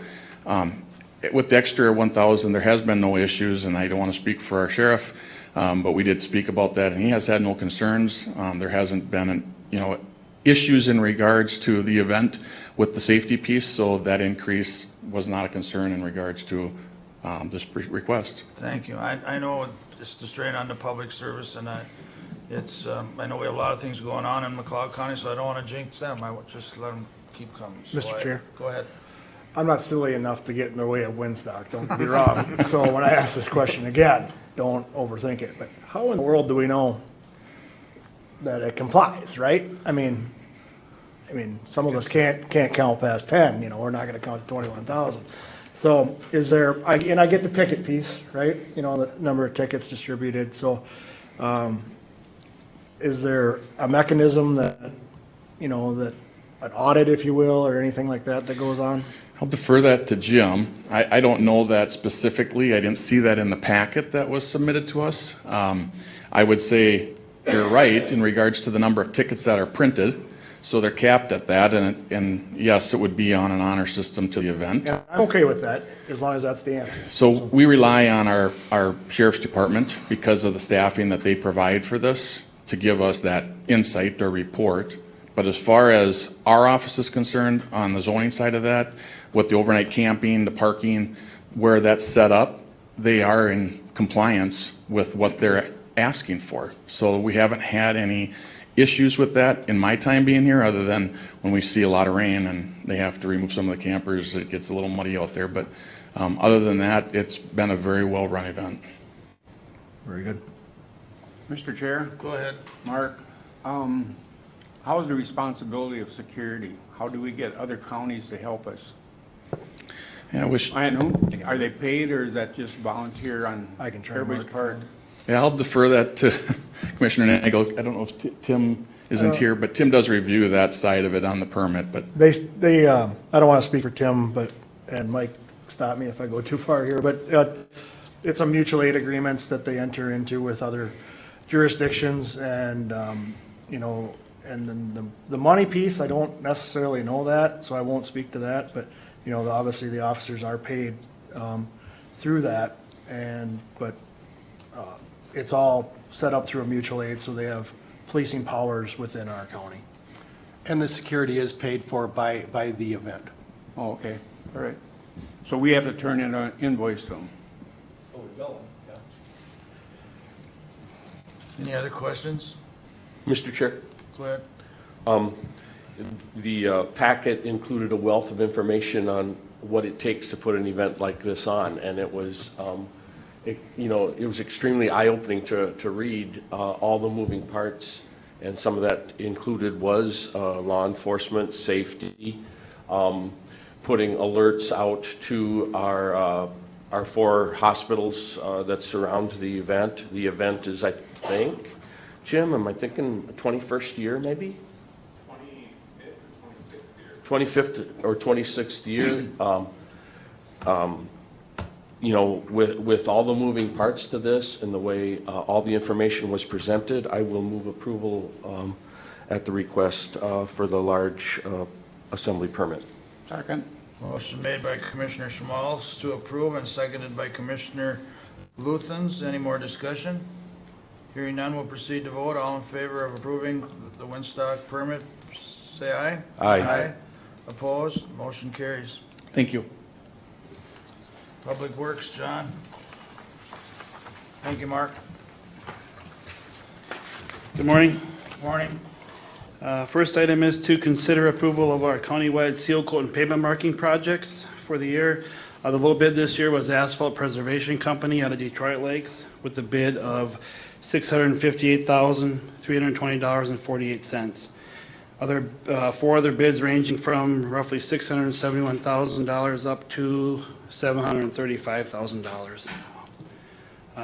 with the extra 1,000, there has been no issues, and I don't want to speak for our sheriff, but we did speak about that, and he has had no concerns. There hasn't been, issues in regards to the event with the safety piece, so that increase was not a concern in regards to this request. Thank you. I know it's the strain on the public service, and I know we have a lot of things going on in McLeod County, so I don't want to jinx them. I would just let them keep coming. So Mr. Chair. Go ahead. I'm not silly enough to get in the way of Winstock, don't get me wrong. So when I ask this question again, don't overthink it. But how in the world do we know that it complies, right? I mean, some of us can't count past 10. We're not going to count to 21,000. So is there? I get the ticket piece, right? The number of tickets distributed. So is there a mechanism that that an audit, if you will, or anything like that goes on? I'll defer that to Jim. I don't know that specifically. I didn't see that in the packet that was submitted to us. I would say you're right in regards to the number of tickets that are printed. So they're capped at that, and yes, it would be on an honor system to the event. Yeah, I'm okay with that, as long as that's the answer. So we rely on our sheriff's department because of the staffing that they provide for this to give us that insight or report. But as far as our office is concerned, on the zoning side of that, with the overnight camping, the parking, where that's set up, they are in compliance with what they're asking for. So we haven't had any issues with that in my time being here, other than when we see a lot of rain and they have to remove some of the campers, it gets a little muddy out there. But other than that, it's been a very well-run event. Very good. Mr. Chair? Go ahead. Mark, how is the responsibility of security? How do we get other counties to help us? Yeah, Are they paid, or is that just volunteer on everybody's part? Yeah, I'll defer that to Commissioner Nagel. I don't know if Tim isn't here, but Tim does review that side of it on the permit. But they I don't want to speak for Tim, and Mike, stop me if I go too far here, but it's a mutual aid agreements that they enter into with other jurisdictions, and and then the money piece, I don't necessarily know that, so I won't speak to that. But obviously the officers are paid through that, but it's all set up through a mutual aid, so they have policing powers within our county. And the security is paid for by the event. Oh, okay, all right. So we have to turn in an invoice to them. Oh, we will. Any other questions? Mr. Chair, Go ahead. the packet included a wealth of information on what it takes to put an event like this on, and it was, it was extremely eye-opening to read all the moving parts, and some of that included was law enforcement, safety, putting alerts out to our 4 hospitals that surround the event. The event is, I think, Jim, am I thinking 21st year maybe? 25th or 26th year. With all the moving parts to this and the way all the information was presented, I will move approval at the request for the large assembly permit. Second. Motion made by Commissioner Schmalz to approve and seconded by Commissioner Luthens. Any more discussion? Hearing none, we'll proceed to vote. All in favor of approving the Winstock permit, say aye. Aye. Opposed? Motion carries. Thank you. Public Works, John. Thank you, Mark. Good morning. Morning. First item is to consider approval of our countywide seal coat and pavement marking projects for the year. The low bid this year was Asphalt Preservation Company out of Detroit Lakes with the bid of $658,320.48. Four other bids ranging from roughly $671,000 up to $735,000.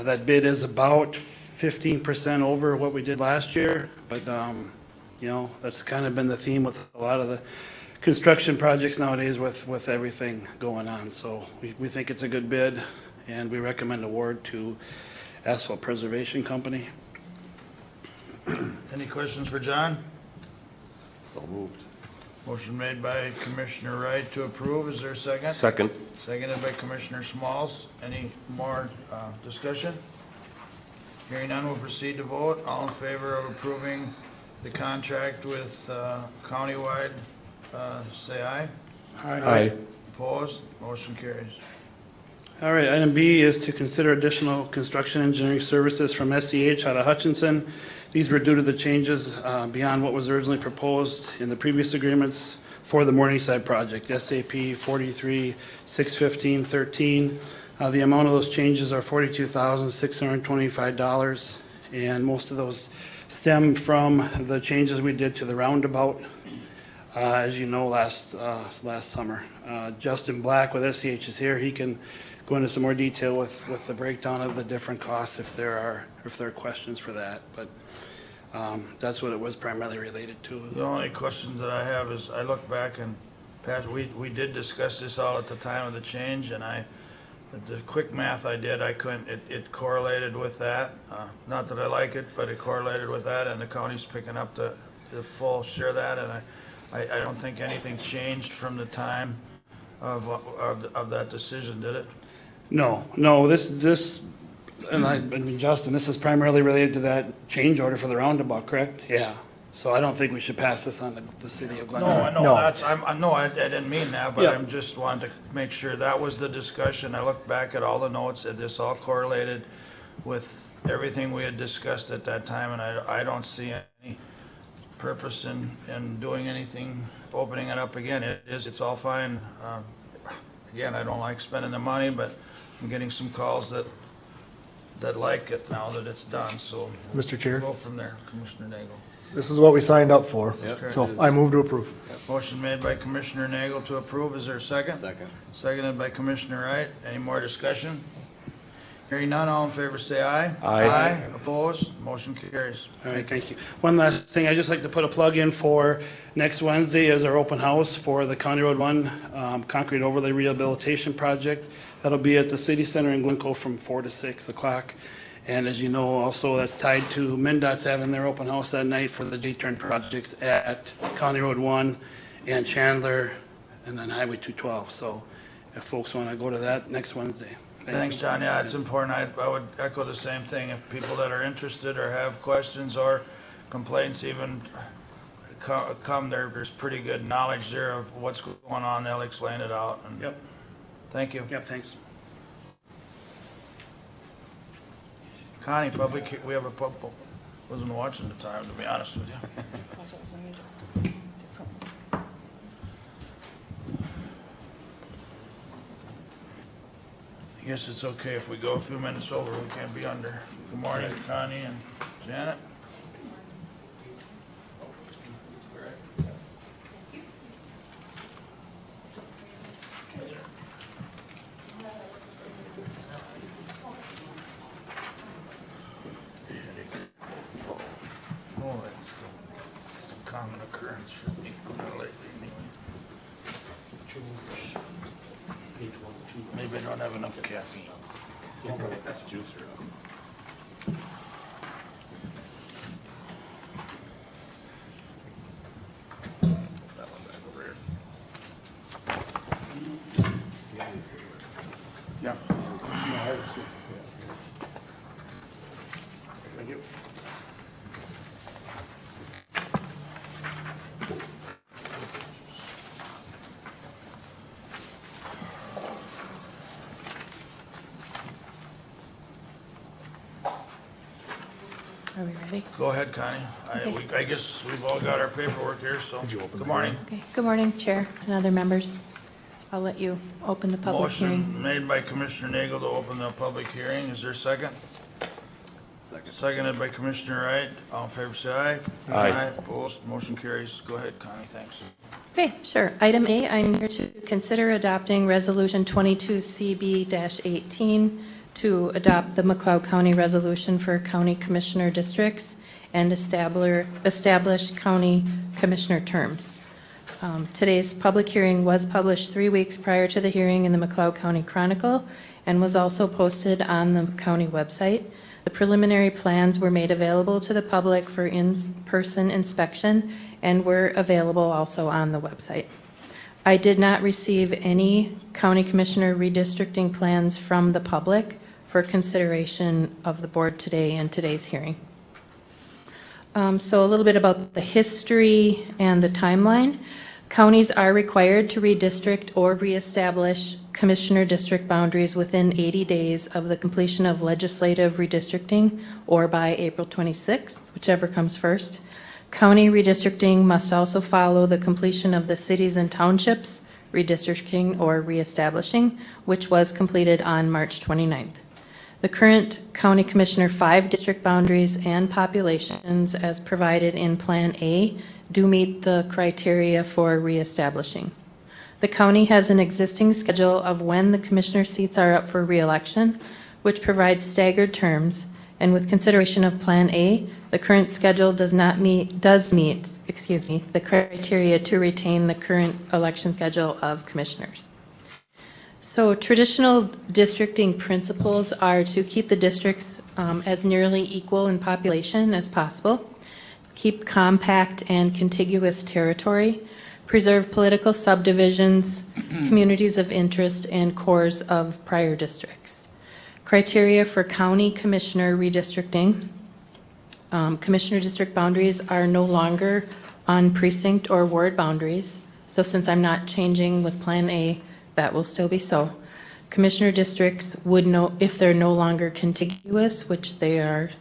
That bid is about 15% over what we did last year, but you know, that's kind of been the theme with a lot of the construction projects nowadays with everything going on. So we think it's a good bid, and we recommend award to Asphalt Preservation Company. Any questions for John? So moved. Motion made by Commissioner Wright to approve. Is there a second? Second. Seconded by Commissioner Schmalz. Any more discussion? Hearing none, we'll proceed to vote. All in favor of approving the contract with Countywide, say aye. Aye. Opposed? Motion carries. All right, item B is to consider additional construction engineering services from SCH out of Hutchinson. These were due to the changes beyond what was originally proposed in the previous agreements for the Morningside project, SAP 43-615-13. The amount of those changes are $42,625, and most of those stem from the changes we did to the roundabout, as you know, last summer. Justin Black with SCH is here. He can go into some more detail with the breakdown of the different costs if there are questions for that. But that's what it was primarily related to. The only questions that I have is I look back and Pat, we did discuss this all at the time of the change, and the quick math I did, I couldn't, it correlated with that. Not that I like it, but it correlated with that, and the county's picking up the full share of that, and I don't think anything changed from the time of that decision, did it? No, this, and I mean, Justin, this is primarily related to that change order for the roundabout, correct? Yeah. So I don't think we should pass this on to the city of Glen. No, I know that's. I didn't mean that, but I'm just wanting to make sure that was the discussion. I looked back at all the notes, and this all correlated with everything we had discussed at that time, and I don't see any purpose in doing anything, opening it up again. It's all fine. Again, I don't like spending the money, but I'm getting some calls that like it now that it's done. So, Mr. Chair, we'll go from there, Commissioner Nagel. This is what we signed up for, so I move to approve. Motion made by Commissioner Nagel to approve. Is there a second? Second. Seconded by Commissioner Wright. Any more discussion? Hearing none, all in favor say aye. Aye. Opposed? Motion carries. All right, thank you. One last thing, I'd just like to put a plug in for next Wednesday is our open house for the County Road 1 concrete overlay rehabilitation project. That'll be at the City Center in Glencoe from 4 to 6 o'clock. And as you know, also that's tied to MnDOT's having their open house that night for the J-turn projects at County Road 1 and Chandler and then Highway 212. So if folks want to go to that next Wednesday. Thanks, John. Yeah, it's important. I would echo the same thing. If people that are interested or have questions or complaints even come, there's pretty good knowledge there of what's going on. They'll explain it out. And Yep. Thank you. Yep, thanks. Connie, we have a public. Wasn't watching the time, to be honest with you. I guess it's okay if we go a few minutes over. We can't be under. Good morning, Connie and Janet. Oh, that's a common occurrence for me lately. Maybe I don't have enough caffeine. That's juicer. That one back over here. Are we ready? Go ahead, Connie. I guess we've all got our paperwork here, so, good morning. Okay. Good morning, Chair and other members. I'll let you open the public hearing. Motion made by Commissioner Nagel to open the public hearing. Is there a second? Second. Seconded by Commissioner Wright. All in favor, say aye. Aye. Opposed, motion carries. Go ahead, Connie, thanks. Okay, sure. Item A, I'm here to consider adopting Resolution 22CB-18 to adopt the McLeod County Resolution for County Commissioner Districts and establish county commissioner terms. Today's public hearing was published 3 weeks prior to the hearing in the McLeod County Chronicle and was also posted on the county website. The preliminary plans were made available to the public for in-person inspection and were available also on the website. I did not receive any county commissioner redistricting plans from the public for consideration of the board today in today's hearing. So a little bit about the history and the timeline. Counties are required to redistrict or reestablish commissioner district boundaries within 80 days of the completion of legislative redistricting or by April 26th, whichever comes first. County redistricting must also follow the completion of the cities and townships redistricting or reestablishing, which was completed on March 29th. The current County Commissioner 5 district boundaries and populations as provided in Plan A do meet the criteria for reestablishing. The county has an existing schedule of when the commissioner seats are up for re-election, which provides staggered terms, and with consideration of Plan A, the current schedule does meet the criteria to retain the current election schedule of commissioners. So traditional districting principles are to keep the districts as nearly equal in population as possible, keep compact and contiguous territory, preserve political subdivisions, communities of interest, and cores of prior districts. Criteria for county commissioner redistricting. Commissioner district boundaries are no longer on precinct or ward boundaries. So since I'm not changing with Plan A, that will still be so. Commissioner districts would know if they're no longer contiguous, which they are,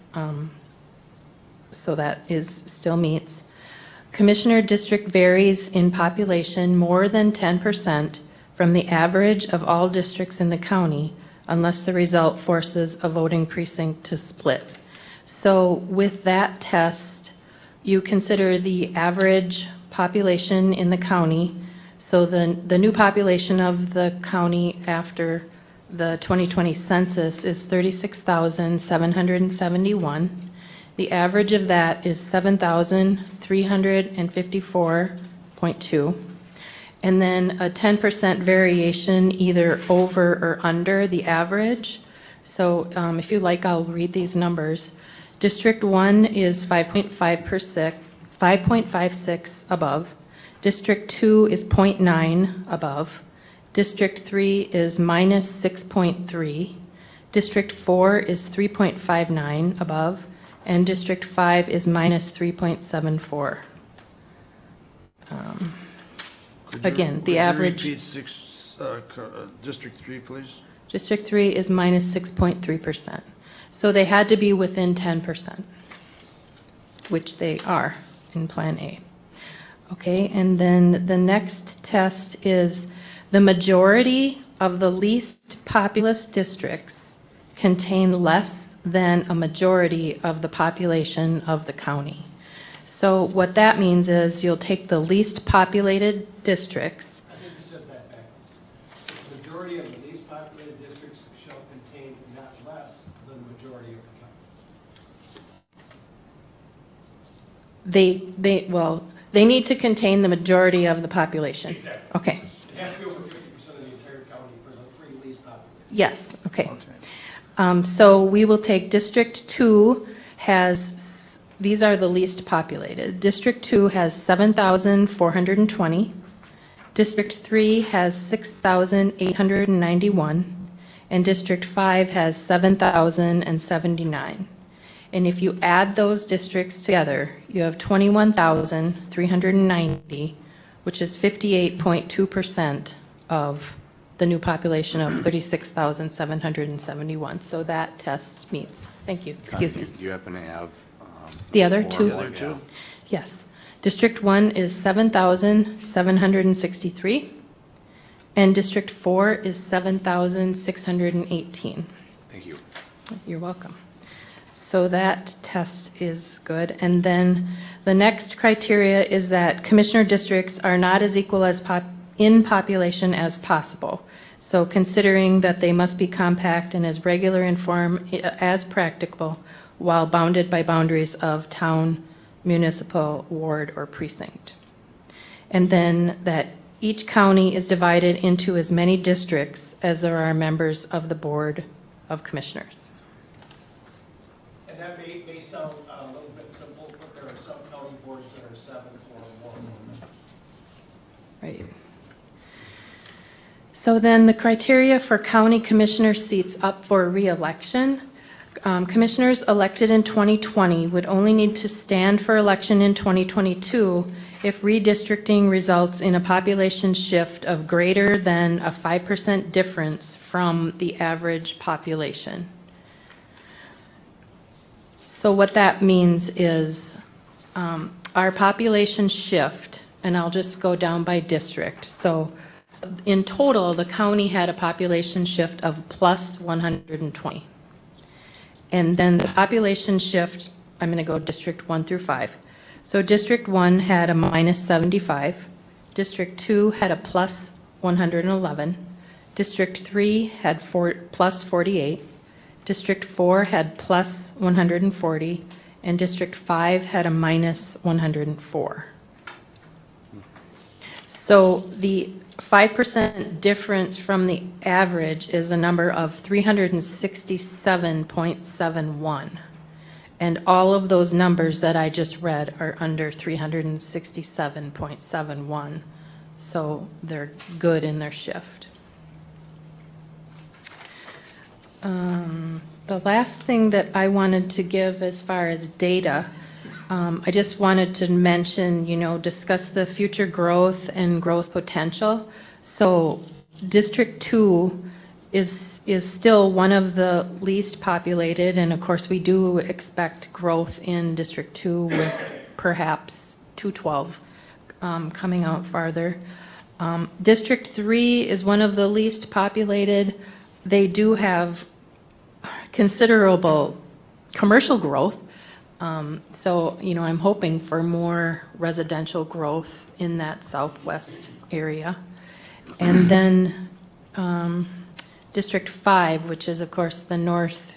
so that is still meets. Commissioner district varies in population more than 10% from the average of all districts in the county unless the result forces a voting precinct to split. So with that test, you consider the average population in the county. So the new population of the county after the 2020 census is 36,771. The average of that is 7,354.2. And then a 10% variation either over or under the average. So if you like, I'll read these numbers. District 1 is 5.56 above. District 2 is 0.9 above. District 3 is minus 6.3. District 4 is 3.59 above. And District 5 is minus 3.74. Again, the average. Repeat District 3, please? District 3 is minus 6.3%. So they had to be within 10%, which they are in Plan A. Okay, and then the next test is the majority of the least populous districts contain less than a majority of the population of the county. So what that means is you'll take the least populated districts. I think you said that backwards. The majority of the least populated districts shall contain not less than the majority of the county. They need to contain the majority of the population. Exactly. Okay. It has to be over 50% of the entire county for the three least populated. Yes, okay. So we will take District 2 has, these are the least populated. District 2 has 7,420. District 3 has 6,891. And District 5 has 7,079. And if you add those districts together, you have 21,390, which is 58.2% of the new population of 36,771. So that test meets. Thank you. Excuse me. Do you happen to have The other two? The other two? Yes. District 1 is 7,763, and District 4 is 7,618. Thank you. You're welcome. So that test is good. And then the next criteria is that commissioner districts are not as equal as in population as possible. So considering that they must be compact and as regular in form as practicable while bounded by boundaries of town, municipal, ward, or precinct. And then that each county is divided into as many districts as there are members of the Board of Commissioners. And that may sound a little bit simple, but there are some county boards that are 7 or more. Right. So then the criteria for county commissioner seats up for re-election. Commissioners elected in 2020 would only need to stand for election in 2022 if redistricting results in a population shift of greater than a 5% difference from the average population. So what that means is our population shift, and I'll just go down by district. So in total, the county had a population shift of plus 120. And then the population shift, I'm going to go District 1 through 5. So District 1 had a minus 75. District 2 had a plus 111. District 3 had plus 48. District 4 had plus 140. And District 5 had a minus 104. So the 5% difference from the average is the number of 367.71. And all of those numbers that I just read are under 367.71. So they're good in their shift. The last thing that I wanted to give as far as data, I just wanted to mention, discuss the future growth and growth potential. So District 2 is still one of the least populated, and of course we do expect growth in District 2 with perhaps 212 coming out farther. District 3 is one of the least populated. They do have considerable commercial growth. So, I'm hoping for more residential growth in that southwest area. And then District 5, which is, of course, the northwest,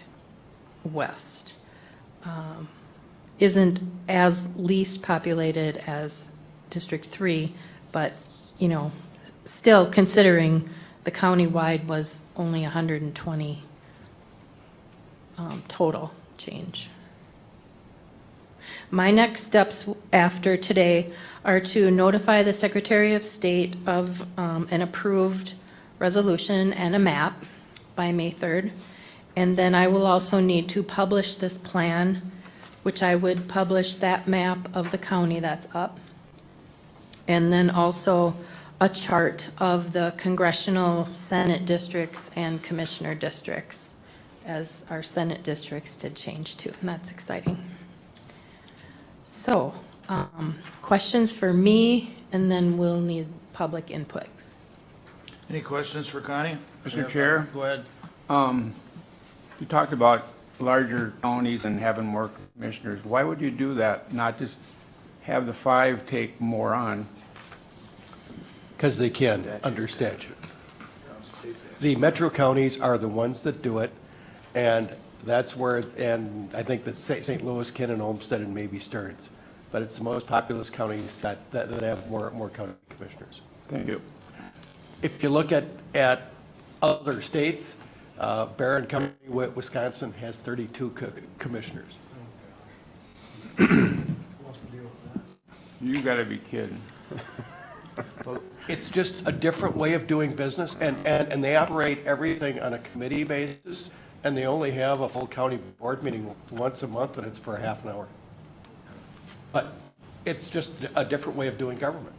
isn't as least populated as District 3, but, still considering the countywide was only 120 total change. My next steps after today are to notify the Secretary of State of an approved resolution and a map by May 3rd. And then I will also need to publish this plan, which I would publish that map of the county that's up. And then also a chart of the congressional Senate districts and commissioner districts, as our Senate districts did change too, and that's exciting. So, questions for me, and then we'll need public input. Any questions for Connie? Mr. Chair? Go ahead. You talked about larger counties and having more commissioners. Why would you do that, not just have the 5 take more on? Because they can, under statute. The metro counties are the ones that do it, and that's where, and I think that St. Louis, Kenton, Olmsted, and maybe Stearns. But it's the most populous counties that have more county commissioners. Thank you. If you look at other states, Barron County, Wisconsin, has 32 commissioners. You got to be kidding. It's just a different way of doing business, and they operate everything on a committee basis, and they only have a full county board meeting once a month, and it's for a half an hour. But it's just a different way of doing government.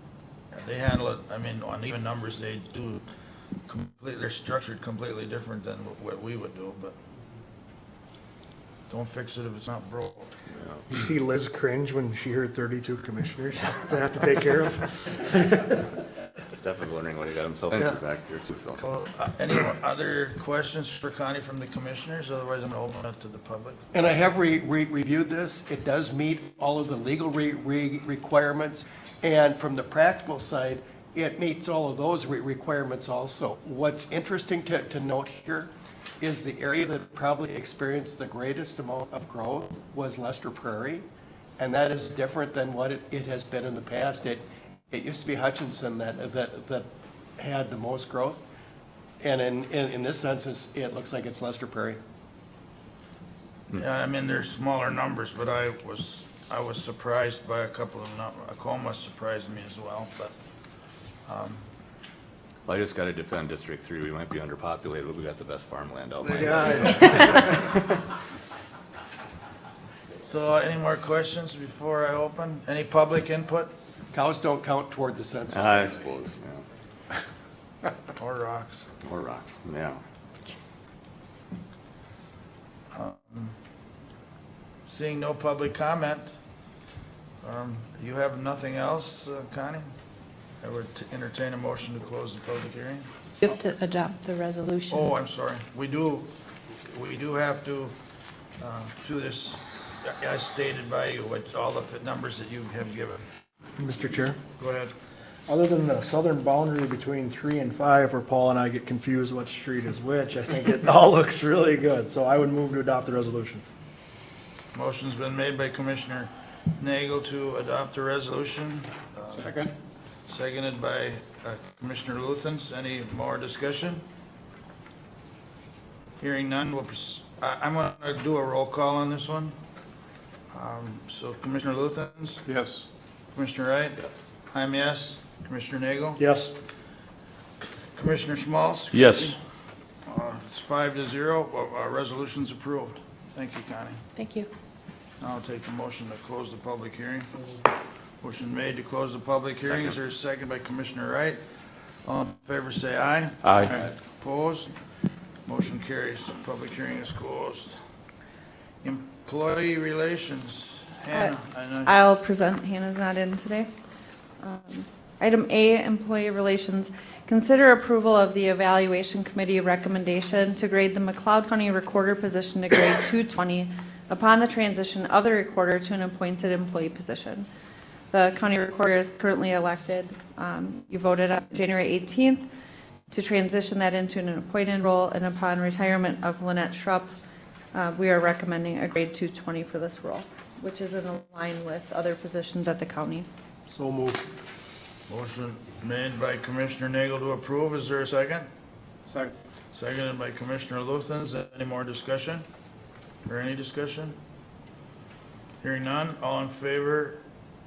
They handle it, on even numbers, they do they're structured completely different than what we would do, but. Don't fix it if it's not broke. You see Liz cringe when she heard 32 commissioners to have to take care of? Stefan's wondering what he got himself into back there too, so. Well, any other questions for Connie from the commissioners? Otherwise, I'm going to open it to the public. And I have reviewed this. It does meet all of the legal requirements. And from the practical side, it meets all of those requirements also. What's interesting to note here is the area that probably experienced the greatest amount of growth was Lester Prairie. And that is different than what it has been in the past. It used to be Hutchinson that had the most growth. And in this sense, it looks like it's Lester Prairie. Yeah, I mean, there's smaller numbers, but I was surprised by a couple of numbers. Acoma surprised me as well, but. Well, I just got to defend District 3. We might be underpopulated, but we got the best farmland out there. Yeah. So, any more questions before I open? Any public input? Cows don't count toward the census. I suppose, yeah. Or rocks. Or rocks, yeah. Seeing no public comment, you have nothing else, Connie? I would entertain a motion to close the public hearing. You have to adopt the resolution. Oh, I'm sorry. We do have to do this as stated by you with all the numbers that you have given. Mr. Chair? Go ahead. Other than the southern boundary between 3 and 5, where Paul and I get confused what street is which, I think it all looks really good. So I would move to adopt the resolution. Motion's been made by Commissioner Nagel to adopt the resolution. Second. Seconded by Commissioner Luthens. Any more discussion? Hearing none, I'm going to do a roll call on this one. So Commissioner Luthens? Yes. Commissioner Wright? Yes. I'm yes. Commissioner Nagel? Yes. Commissioner Schmaltz? Yes. It's 5-0. Our resolution's approved. Thank you, Connie. Thank you. Now I'll take the motion to close the public hearing. Motion made to close the public hearing. Is there a second by Commissioner Wright? All in favor say aye. Aye. Opposed? Motion carries. Public hearing is closed. Employee relations. Hannah. I'll present. Hannah's not in today. Item A, employee relations. Consider approval of the evaluation committee recommendation to grade the McLeod County recorder position to grade 220 upon the transition of the recorder to an appointed employee position. The county recorder is currently elected. You voted on January 18th to transition that into an appointed role, and upon retirement of Lynette Schrupp, we are recommending a grade 220 for this role, which is in line with other positions at the county. So moved. Motion made by Commissioner Nagel to approve. Is there a second? Second. Seconded by Commissioner Luthens. Any more discussion? Or any discussion? Hearing none. All in favor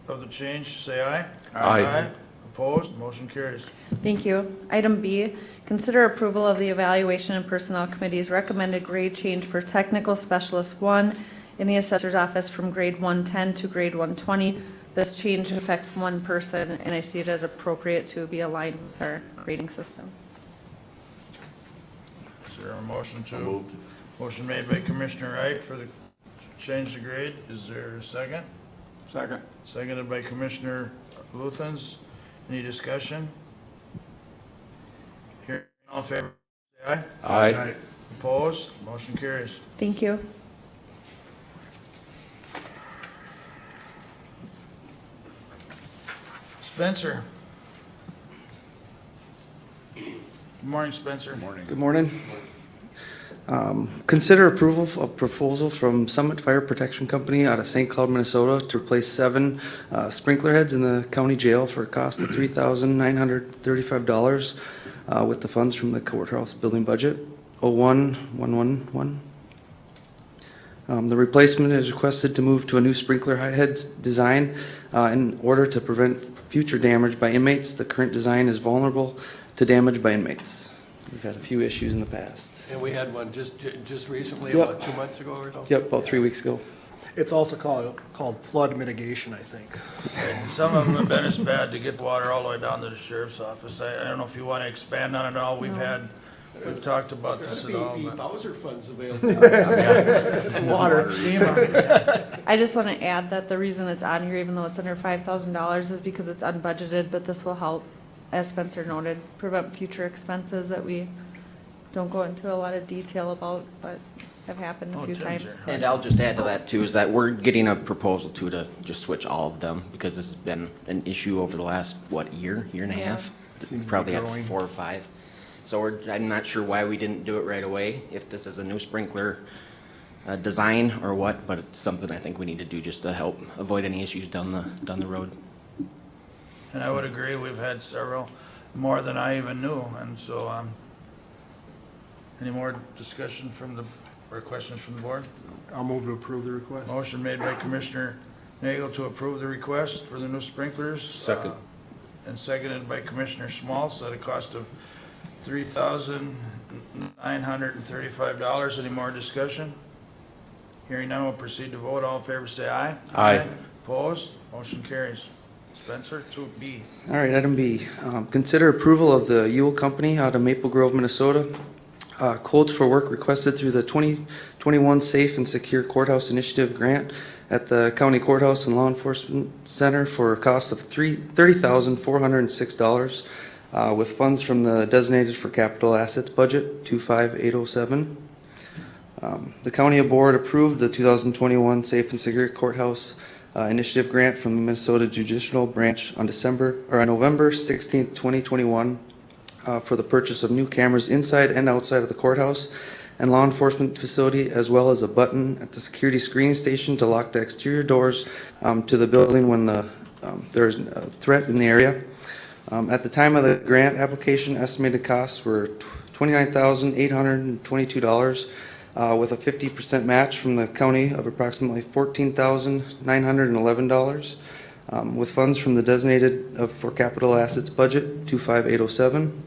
of the change, say aye. Aye. Opposed? Motion carries. Thank you. Item B, consider approval of the Evaluation and Personnel Committee's recommended grade change for Technical Specialist 1 in the Assessor's Office from grade 110 to grade 120. This change affects one person, and I see it as appropriate to be aligned with our grading system. Is there a motion to? Moved. Motion made by Commissioner Wright for the change to grade. Is there a second? Second. Seconded by Commissioner Luthens. Any discussion? Hearing all in favor, say aye. Aye. Opposed? Motion carries. Thank you. Spencer. Good morning, Spencer. Good morning. Good morning. Consider approval of proposal from Summit Fire Protection Company out of St. Cloud, Minnesota to replace 7 sprinkler heads in the county jail for a cost of $3,935 with the funds from the courthouse building budget 01111. The replacement is requested to move to a new sprinkler heads design in order to prevent future damage by inmates. The current design is vulnerable to damage by inmates. We've had a few issues in the past. And we had one just recently, Yep. about 2 months ago or so? Yep, about 3 weeks ago. It's also called flood mitigation, I think. Some of them have been as bad to get water all the way down to the sheriff's office. I don't know if you want to expand on it all. We've had We've talked about this at all. Beep, but- Bowser funds available. Water. FEMA. I just want to add that the reason it's on here, even though it's under $5,000, is because it's unbudgeted, but this will help, as Spencer noted, prevent future expenses that we don't go into a lot of detail about, but have happened a few times. And I'll just add to that too, is that we're getting a proposal too to just switch all of them, because this has been an issue over the last, year and a half? Seems to be Probably at growing. 4 or 5. So I'm not sure why we didn't do it right away, if this is a new sprinkler design or what, but it's something I think we need to do just to help avoid any issues down the road. And I would agree, we've had several, more than I even knew, and so, any more discussion or questions from the board? I'll move to approve the request. Motion made by Commissioner Nagel to approve the request for the new sprinklers. Second. And seconded by Commissioner Schmaltz at a cost of $3,935. Any more discussion? Hearing none, we'll proceed to vote. All in favor say aye. Aye. Opposed? Motion carries. Spencer, 2B. All right, item B, consider approval of the Ewell Company out of Maple Grove, Minnesota. Quotes for work requested through the 2021 Safe and Secure Courthouse Initiative grant at the County Courthouse and Law Enforcement Center for a cost of $30,406 with funds from the designated for capital assets budget 25807. The county board approved the 2021 Safe and Secure Courthouse Initiative grant from the Minnesota Judicial Branch on November 16, 2021 for the purchase of new cameras inside and outside of the courthouse and law enforcement facility, as well as a button at the security screening station to lock the exterior doors to the building when there's a threat in the area. At the time of the grant application, estimated costs were $29,822 with a 50% match from the county of approximately $14,911 with funds from the designated for capital assets budget 25807.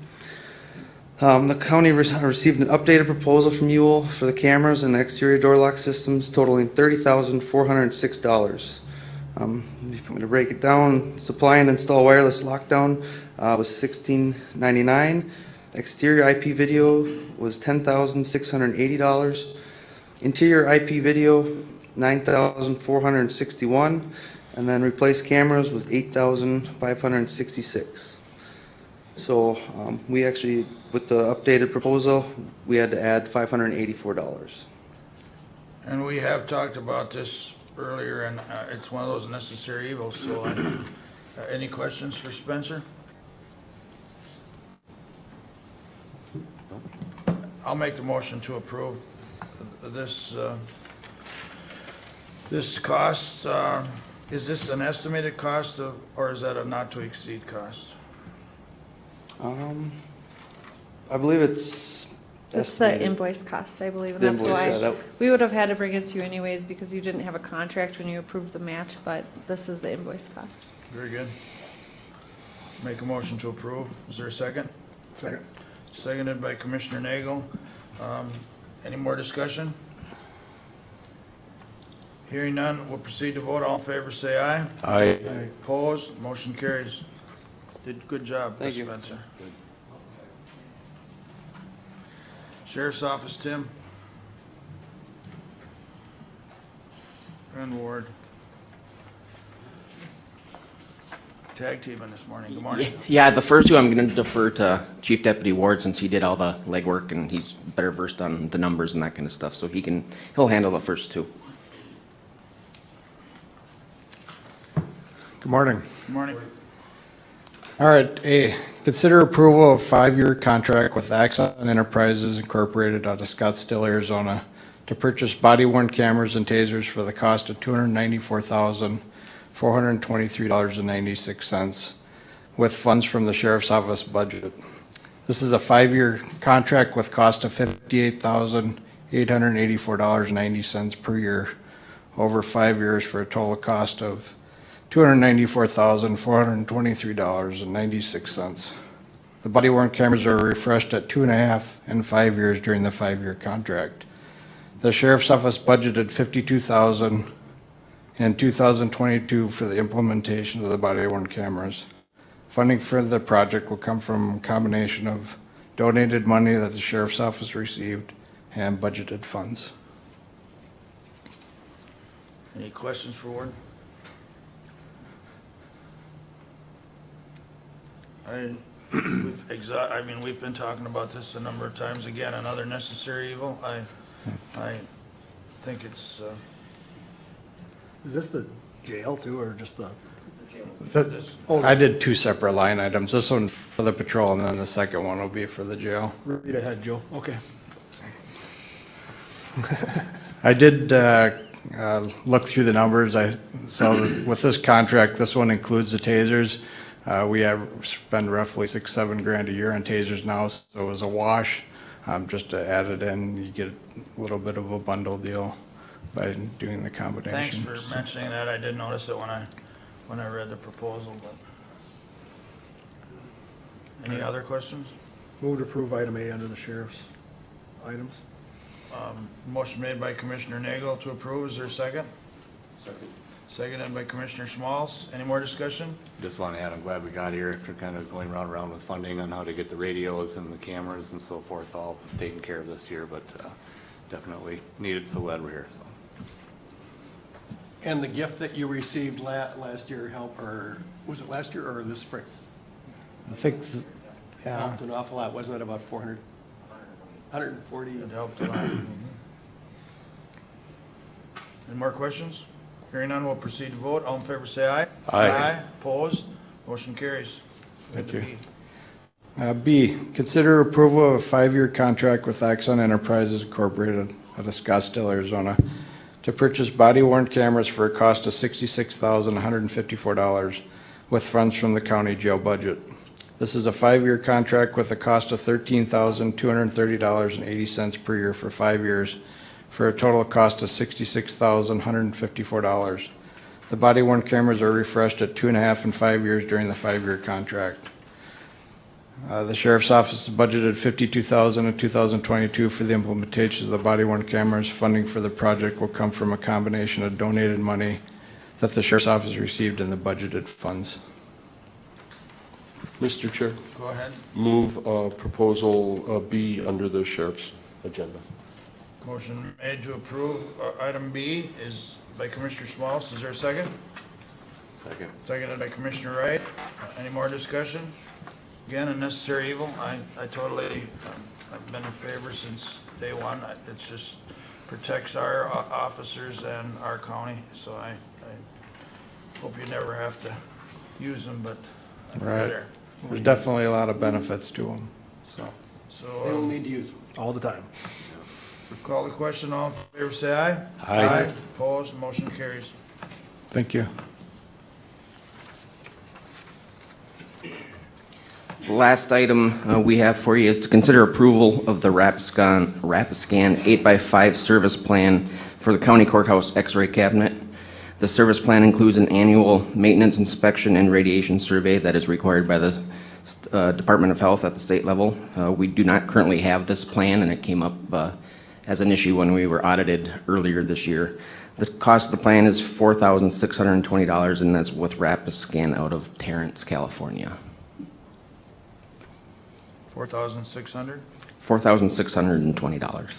The county received an updated proposal from Ewell for the cameras and the exterior door lock systems totaling $30,406. If I'm going to break it down, supply and install wireless lockdown was $1,699. Exterior IP video was $10,680. Interior IP video $9,461, and then replaced cameras was $8,566. So we actually, with the updated proposal, we had to add $584. And we have talked about this earlier, and it's one of those necessary evils. So, any questions for Spencer? I'll make the motion to approve this. This cost. Is this an estimated cost or is that a not to exceed cost? I believe it's the invoice costs, I believe, and The that's invoice, why yeah, we would have had to bring it to you anyways because you didn't have a contract when you approved the match, but this is the invoice cost. Very good. Make a motion to approve. Is there a second? Second. Seconded by Commissioner Nagel. Any more discussion? Hearing none, we'll proceed to vote. All in favor, say aye. Aye. Opposed? Motion carries. Did good job, Thank you. Spencer. Sheriff's Office, Tim. And Ward. Tag teaming this morning. Good morning. Yeah, the first two I'm going to defer to Chief Deputy Ward since he did all the legwork and he's better versed on the numbers and that kind of stuff, so he'll handle the first two. Good morning. Good morning. All right, A, consider approval of 5-year contract with Axon Enterprises Incorporated out of Scottsdale, Arizona to purchase body-worn cameras and tasers for the cost of $294,423.96 with funds from the Sheriff's Office budget. This is a 5-year contract with cost of $58,884.90 per year over 5 years for a total cost of $294,423.96. The body-worn cameras are refreshed at 2.5 and 5 years during the 5-year contract. The Sheriff's Office budgeted $52,000 in 2022 for the implementation of the body-worn cameras. Funding for the project will come from a combination of donated money that the sheriff's office received, and budgeted funds. Any questions for Ward? We've been talking about this a number of times. Again, another necessary evil. I think it's. Is this the jail too, or just the? I did two separate line items. This one for the patrol, and then the second one will be for the jail. Read ahead, Joe. Okay. I did look through the numbers. So with this contract, this one includes the tasers. We have spend roughly $6-7 grand a year on tasers now, so it was a wash. Just to add it in, you get a little bit of a bundle deal by doing the combination. Thanks for mentioning that. I did notice it when I read the proposal. But any other questions? Move to approve item A under the sheriff's items. Motion made by Commissioner Nagel to approve. Is there a second? Second. Seconded by Commissioner Smalls. Any more discussion? Just want to add, I'm glad we got here after kind of going round with funding on how to get the radios and the cameras and so forth all taken care of this year, but definitely needed, so glad we're here. So. And the gift that you received last year helped, or was it last year or this spring? I think, yeah. Helped an awful lot, wasn't it about 400? 140. It helped a lot. Any more questions? Hearing none, we'll proceed to vote. All in favor say aye. Aye. Opposed? Motion carries. Thank you. B, consider approval of a 5-year contract with Axon Enterprises Incorporated out of Scottsdale, Arizona, to purchase body-worn cameras for a cost of $66,154 with funds from the county jail budget. This is a 5-year contract with a cost of $13,230.80 per year for 5 years, for a total cost of $66,154. The body-worn cameras are refreshed at 2.5 and 5 years during the 5-year contract. The Sheriff's Office budgeted $52,000 in 2022 for the implementation of the body-worn cameras. Funding for the project will come from a combination of donated money that the Sheriff's Office received in the budgeted funds. Mr. Chair. Go ahead. Move proposal B under the sheriff's agenda. Motion made to approve item B is by Commissioner Smalls. Is there a second? Second. Seconded by Commissioner Wright. Any more discussion? Again, a necessary evil. I totally, I've been in favor since day one. It just protects our officers and our county. So I hope you never have to use them, but right. There's definitely a lot of benefits to them. So they don't need to use them all the time. Call the question. All in favor say aye. Aye. Opposed? Motion carries. Thank you. The last item we have for you is to consider approval of the Rapiscan 8x5 service plan for the county courthouse x-ray cabinet. The service plan includes an annual maintenance inspection and radiation survey that is required by the Department of Health at the state level. We do not currently have this plan, and it came up as an issue when we were audited earlier this year. The cost of the plan is $4,620, and that's with Rapiscan out of Terrence, California. 4,600. $4,620.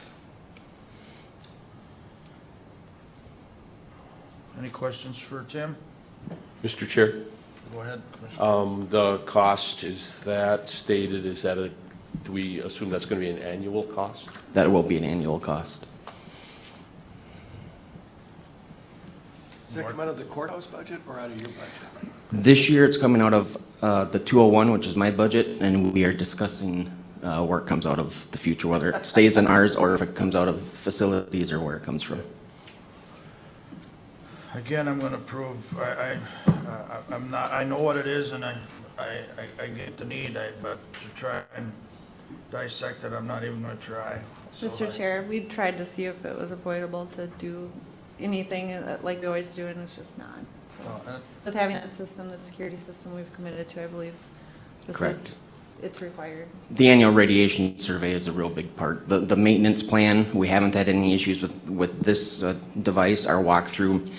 Any questions for Tim? Mr. Chair. Go ahead, Commissioner. The cost, is that stated, do we assume that's going to be an annual cost? That will be an annual cost. Does that come out of the courthouse budget or out of your budget? This year it's coming out of the 201, which is my budget, and we are discussing where it comes out of the future, whether it stays in ours or if it comes out of facilities or where it comes from. Again, I'm going to prove I'm not. I know what it is, and I get the need. But to try and dissect it, I'm not even going to try. Mr. Chair, we tried to see if it was avoidable to do anything like we always do, and it's just not. So, with having that system, the security system we've committed to, I believe this Correct. It's required. The annual radiation survey is a real big part. The maintenance plan, we haven't had any issues with this device. Our walkthrough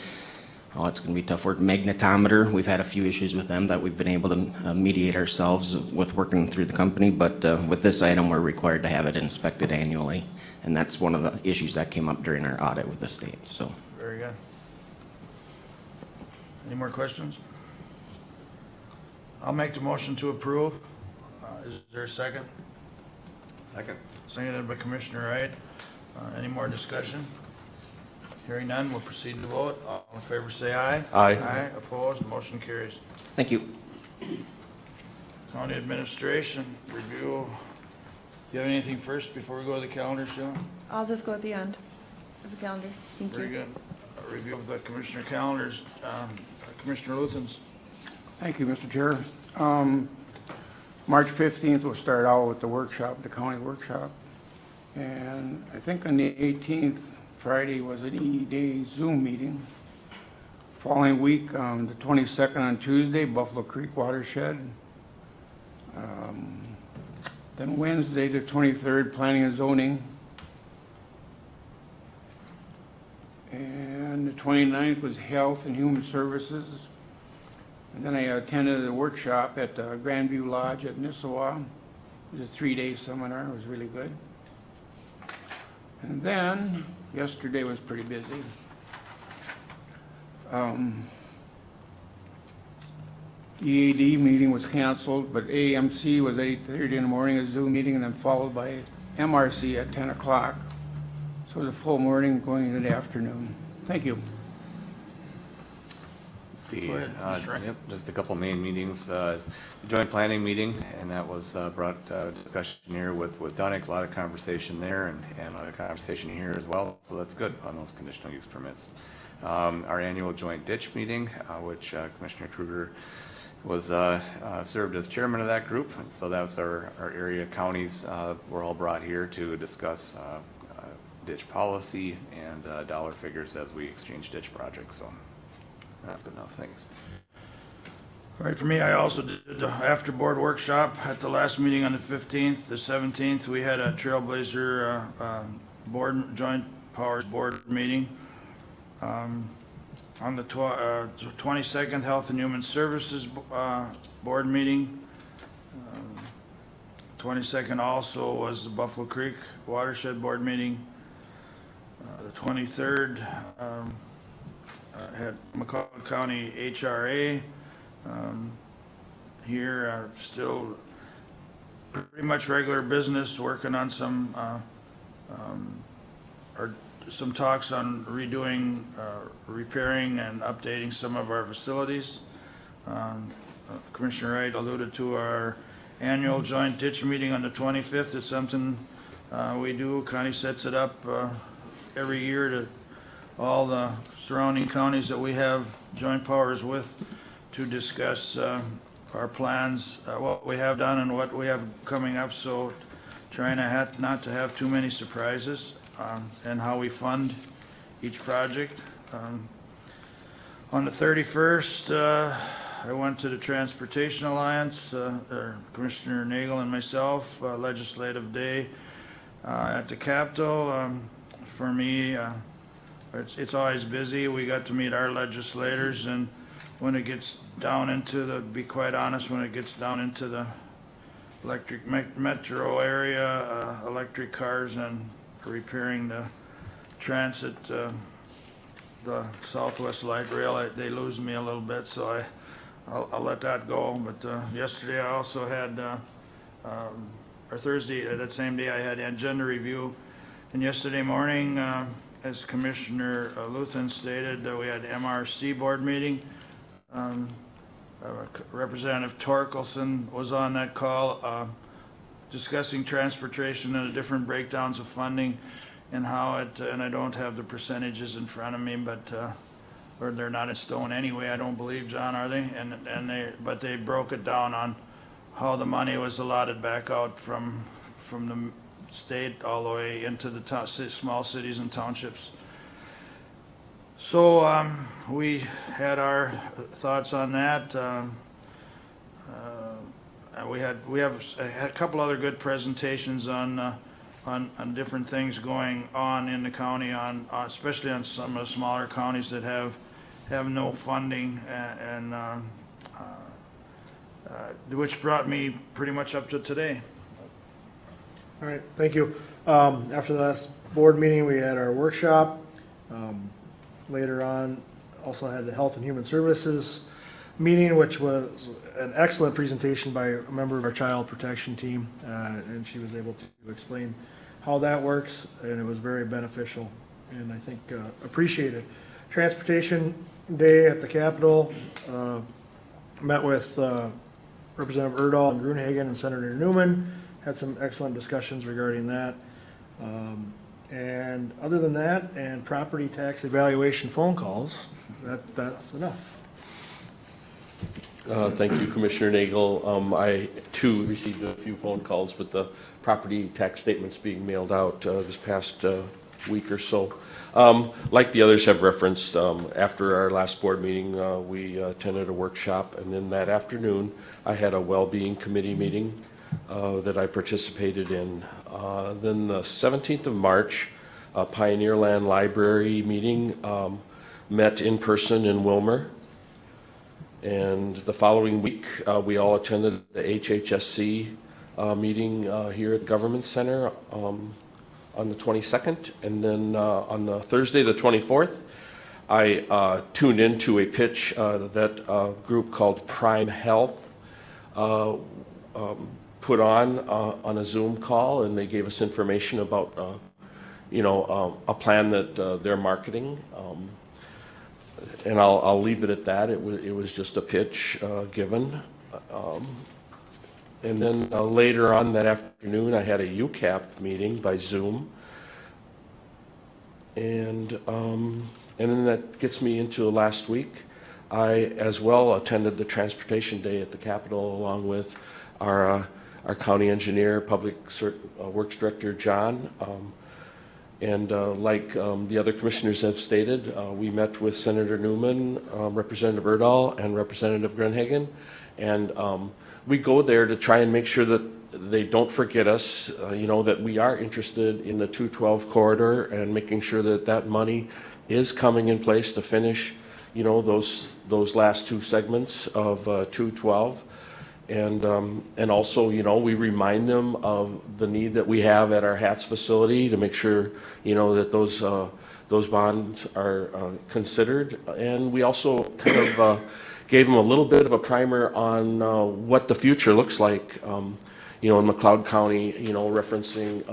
oh, it's going to be tough word, magnetometer. We've had a few issues with them that we've been able to mediate ourselves with working through the company, but with this item, we're required to have it inspected annually, and that's one of the issues that came up during our audit with the state. So. Very good. Any more questions? I'll make the motion to approve. Is there a second? Second. Seconded by Commissioner Wright. Any more discussion? Hearing none, we'll proceed to vote. All in favor say aye. Aye. Aye. Opposed? Motion carries. Thank you. County Administration, review. Do you have anything first before we go to the calendar, Sheila? I'll just go at the end of the calendars. Thank you. Very good. A review of the Commissioner calendars. Commissioner Luthens. Thank you, Mr. Chair. March 15th, we'll start out with the workshop, the county workshop. And I think on the 18th, Friday, was an E-Day Zoom meeting. Following week, the 22nd on Tuesday, Buffalo Creek Watershed. Then Wednesday, the 23rd, Planning and Zoning. And the 29th was Health and Human Services. And then I attended a workshop at Grandview Lodge at Nisswa. It was a 3-day seminar. It was really good. And then yesterday was pretty busy. The EAD meeting was canceled, but AMC was 8:30 in the morning, a Zoom meeting, and then followed by MRC at 10 o'clock. So it was a full morning going into the afternoon. Thank you. Let's see. Go ahead, Mr. Wright. Yep, just a couple main meetings. The joint planning meeting, and that was brought discussion here with Dunick. A lot of conversation there, and a lot of conversation here as well. So that's good on those conditional use permits. Our annual joint ditch meeting, which Commissioner Kruger was served as chairman of that group, and so that was our area counties were all brought here to discuss ditch policy and dollar figures as we exchange ditch projects. So that's good enough. Thanks. All right, for me, I also did the after board workshop at the last meeting on the 15th. The 17th, we had a Trailblazer board, joint powers board meeting. On the 22nd, Health and Human Services board meeting. 22nd also was the Buffalo Creek Watershed board meeting. The 23rd had McLeod County HRA. Here still pretty much regular business, working on some talks on redoing, repairing, and updating some of our facilities. Commissioner Wright alluded to our annual joint ditch meeting on the 25th. It's something we do. County sets it up every year to all the surrounding counties that we have joint powers with to discuss our plans, what we have done and what we have coming up. So trying to not to have too many surprises. And how we fund each project. On the 31st, I went to the Transportation Alliance, Commissioner Nagel and myself, legislative day at the Capitol. For me, it's always busy. We got to meet our legislators, and when it gets down into the, be quite honest, when it gets down into the electric metro area, electric cars and repairing the transit, the Southwest Light Rail, they lose me a little bit, so I'll let that go. But yesterday I also had, or Thursday, that same day I had agenda review. And yesterday morning, as Commissioner Luthen stated, we had MRC board meeting. Representative Torkelson was on that call, discussing transportation and the different breakdowns of funding and how it, and I don't have the percentages in front of me, but or they're not in stone anyway, I don't believe, John, are they? But they broke it down on how the money was allotted back out from the state all the way into the small cities and townships. So we had our thoughts on that. We have a couple other good presentations on different things going on in the county, especially on some of the smaller counties that have have no funding, which brought me pretty much up to today. All right, thank you. After the last board meeting, we had our workshop. Later on, also had the Health and Human Services meeting, which was an excellent presentation by a member of our child protection team, and she was able to explain how that works, and it was very beneficial, and I think appreciated. Transportation Day at the Capitol, met with Representative Erdahl and Gruenhagen and Senator Newman, had some excellent discussions regarding that. And other than that, and property tax evaluation phone calls, that's enough. Thank you, Commissioner Nagel. I, too, received a few phone calls with the property tax statements being mailed out this past week or so. Like the others have referenced, after our last board meeting, we attended a workshop, and then that afternoon, I had a well-being committee meeting that I participated in. Then the 17th of March, a Pioneerland Library meeting met in person in Wilmer. And the following week, we all attended the HHSC meeting here at the Government Center on the 22nd. And then on the Thursday, the 24th, I tuned into a pitch that a group called Prime Health put on a Zoom call, and they gave us information about, a plan that they're marketing. And I'll leave it at that. It was just a pitch given. And then later on that afternoon, I had a UCAP meeting by Zoom. And then that gets me into last week. I, as well, attended the Transportation Day at the Capitol along with our county engineer, public works director, John. And like the other commissioners have stated, we met with Senator Newman, Representative Erdahl, and Representative Gruenhagen. And we go there to try and make sure that they don't forget us, that we are interested in the 212 corridor and making sure that that money is coming in place to finish, those last two segments of 212. And also, we remind them of the need that we have at our HATS facility to make sure, that those bonds are considered. And we also kind of gave them a little bit of a primer on what the future looks like, in McLeod County, referencing,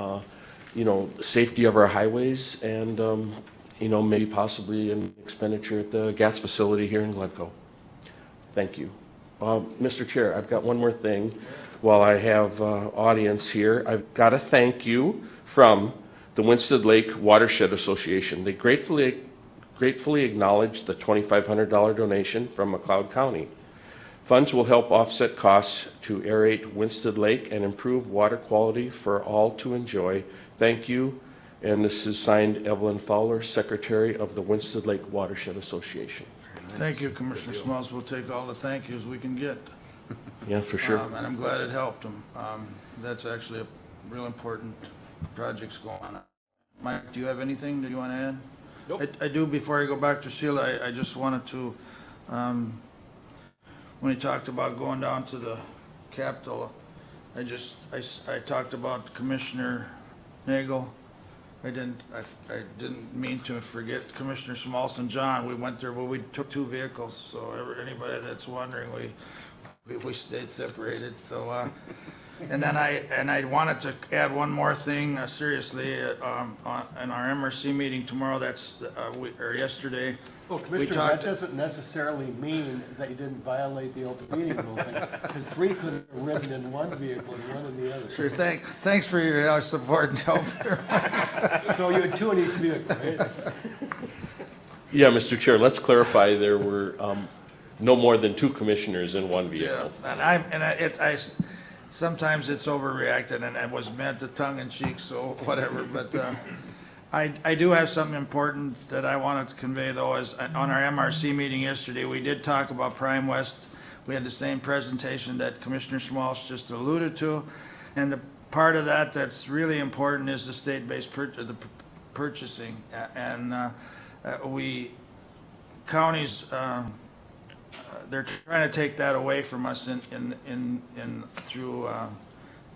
safety of our highways and, maybe possibly an expenditure at the gas facility here in Glencoe. Thank you. Mr. Chair, I've got one more thing while I have audience here. I've got a thank you from the Winston Lake Watershed Association. They gratefully acknowledge the $2,500 donation from McLeod County. Funds will help offset costs to aerate Winston Lake and improve water quality for all to enjoy. Thank you. And this is signed Evelyn Fowler, Secretary of the Winston Lake Watershed Association. Thank you, Commissioner Smalls. We'll take all the thank yous we can get. Yeah, for sure. And I'm glad it helped them. That's actually a real important project's going on. Mike, do you have anything that you want to add? Nope. I do. Before I go back to Sheila, I just wanted to, when he talked about going down to the Capitol, I talked about Commissioner Nagel. I didn't mean to forget Commissioner Smalls and John. We went there, but we took two vehicles. So anybody that's wondering, we stayed separated. So, and then I wanted to add one more thing. Seriously, in our MRC meeting tomorrow, or yesterday. Well, Commissioner, that doesn't necessarily mean that you didn't violate the open meeting rule, because three could have ridden in one vehicle and one in the other. Sure, thanks for your support and help there. So you had two in each vehicle, right? Yeah, Mr. Chair, let's clarify there were no more than two commissioners in one vehicle. Yeah, and sometimes it's overreacted, and it was meant to tongue in cheek, so whatever, but I do have something important that I wanted to convey, though. Is on our MRC meeting yesterday, we did talk about Prime West. We had the same presentation that Commissioner Smalls just alluded to, and the part of that that's really important is the state-based purchasing. And counties, they're trying to take that away from us through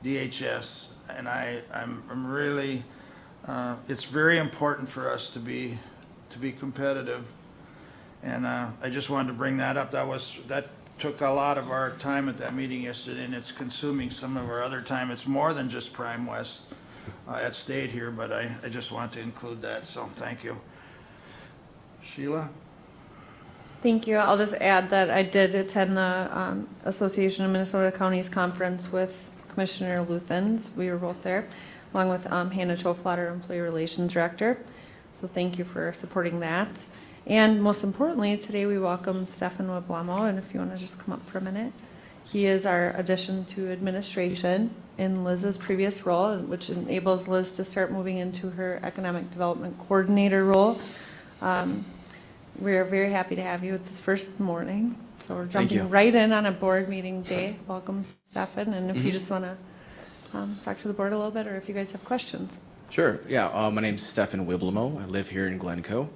DHS, and I'm really, it's very important for us to be competitive, and I just wanted to bring that up. That took a lot of our time at that meeting yesterday, and it's consuming some of our other time. It's more than just Prime West at state here, but I just want to include that, so thank you. Sheila? Thank you. I'll just add that I did attend the Association of Minnesota Counties Conference with Commissioner Luthens. We were both there, along with Hannah Choflatter, Employee Relations Director. So thank you for supporting that. And most importantly, today we welcome Stefan Wablamo, and if you want to just come up for a minute. He is our addition to administration in Liz's previous role, which enables Liz to start moving into her Economic Development Coordinator role. We're very happy to have you. It's his first morning, so we're jumping right in on a board meeting day. Welcome, Stefan, and if you just want to talk to the board a little bit, or if you guys have questions. Sure. Yeah. My name's Stefan Wiblamo. I live here in Glencoe.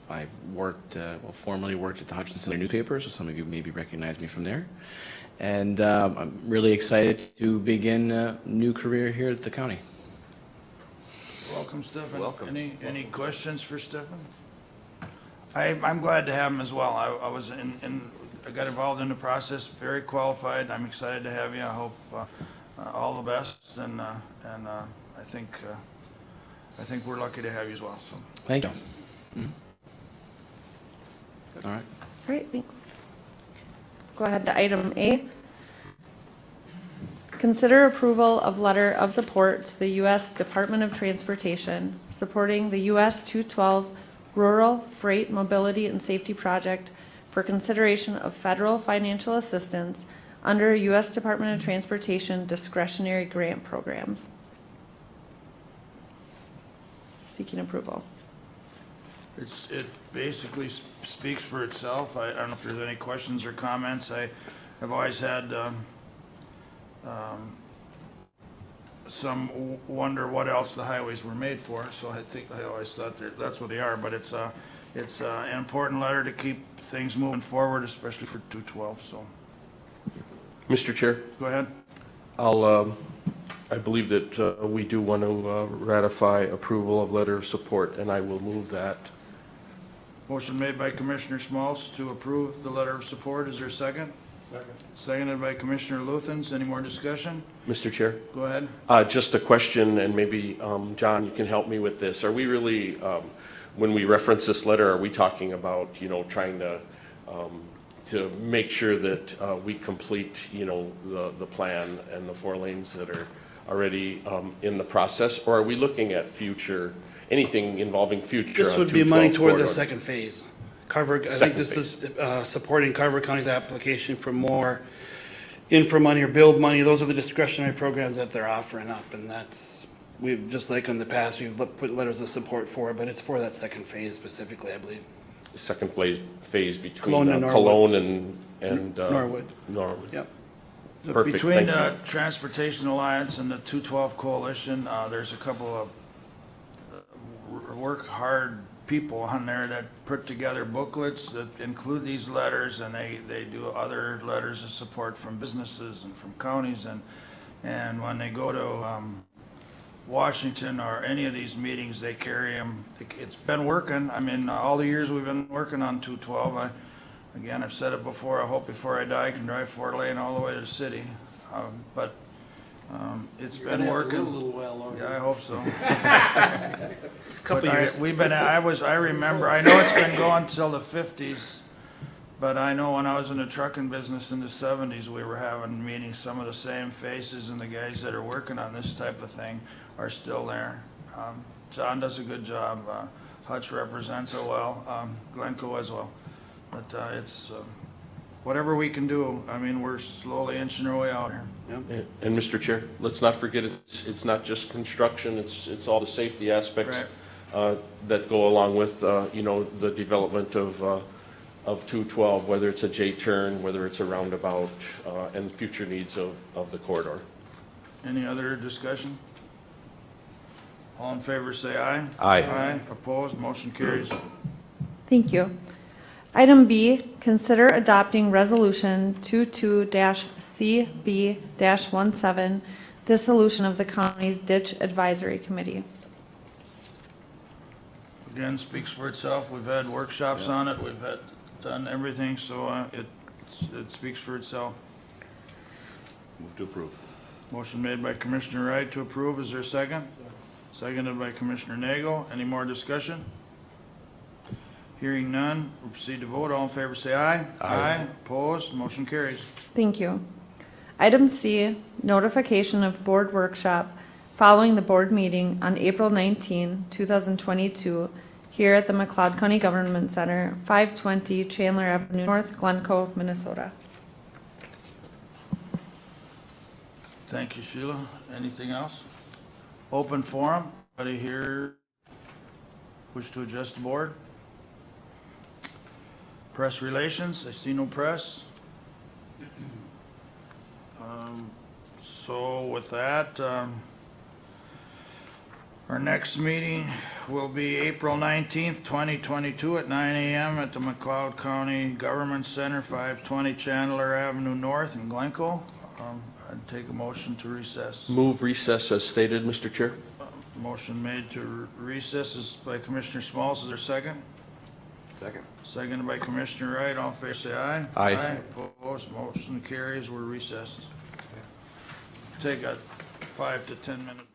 I've formerly worked at the Hutchinson newspaper, so some of you maybe recognize me from there. And I'm really excited to begin a new career here at the county. Welcome, Stefan. Welcome. Any questions for Stefan? I'm glad to have him as well. I got involved in the process, very qualified. I'm excited to have you. I hope all the best, and I think we're lucky to have you as well. So thank you. All right. Great, thanks. Go ahead to item A. Consider approval of letter of support to the U.S. Department of Transportation supporting the U.S. 212 Rural Freight Mobility and Safety Project for consideration of federal financial assistance under U.S. Department of Transportation discretionary grant programs. Seeking approval. It basically speaks for itself. I don't know if there's any questions or comments. I have always had some wonder what else the highways were made for. So I always thought that's what they are. But it's an important letter to keep things moving forward, especially for 212. So, Mr. Chair, go ahead. I believe that we do want to ratify approval of letter of support, and I will move that. Motion made by Commissioner Schmaltz to approve the letter of support. Is there a second? Second. Seconded by Commissioner Luthens. Any more discussion? Mr. Chair? Go ahead. Just a question, and maybe, John, you can help me with this. Are we really, when we reference this letter, are we talking about, trying to make sure that we complete, the plan and the 4 lanes that are already in the process, or are we looking at future, anything involving future? This would be money toward the second phase. I think this is supporting Carver County's application for more infra money or build money. Those are the discretionary programs that they're offering up, and we've just like in the past we've put letters of support for, but it's for that second phase specifically, I believe. The second phase between Cologne and Norwood. Yep. Perfect. Between the Transportation Alliance and the 212 Coalition, there's a couple of work hard people on there that put together booklets that include these letters, and they do other letters of support from businesses and from counties, and when they go to Washington or any of these meetings, they carry them. It's been working. I mean, all the years we've been working on 212, I've said it before, I hope before I die I can drive 4-lane all the way to the city. But it's been working. A little while longer. Yeah, I hope so. Couple years. I remember, I know it's been going till the 50s, but I know when I was in the trucking business in the 70s, we were having meetings, some of the same faces, and the guys that are working on this type of thing are still there. John does a good job. Hutch represents it well. Glencoe as well. But it's whatever we can do. I mean, we're slowly inching our way out here. Yep. And Mr. Chair, let's not forget it's not just construction. It's all the safety aspects that go along with the development of 212, whether it's a J-turn, whether it's a roundabout, and future needs of the corridor. Any other discussion? All in favor say aye. Aye. Aye. Opposed? Motion carries. Thank you. Item B, consider adopting Resolution 22-CB-17, dissolution of the county's ditch advisory committee. Again, speaks for itself. We've had workshops on it. We've done everything, so it speaks for itself. Move to approve. Motion made by Commissioner Wright to approve. Is there a second? Seconded by Commissioner Nagel. Any more discussion? Hearing none, we'll proceed to vote. All in favor say aye. Aye. Opposed? Motion carries. Thank you. Item C, notification of board workshop following the board meeting on April 19, 2022, here at the McLeod County Government Center, 520 Chandler Avenue North, Glencoe, Minnesota. Thank you, Sheila. Anything else? Open forum. Anybody here wish to address the board? Press relations. I see no press. So with that, our next meeting will be April 19th, 2022 at 9 a.m. at the McLeod County Government Center, 520 Chandler Avenue North in Glencoe. I'd take a motion to recess. Move recess as stated, Mr. Chair. Motion made to recess is by Commissioner Smalls. Is there a second? Second. Seconded by Commissioner Wright. All in favor say aye. Aye. Opposed, motion carries. We're recessed. Take a 5 to 10 minute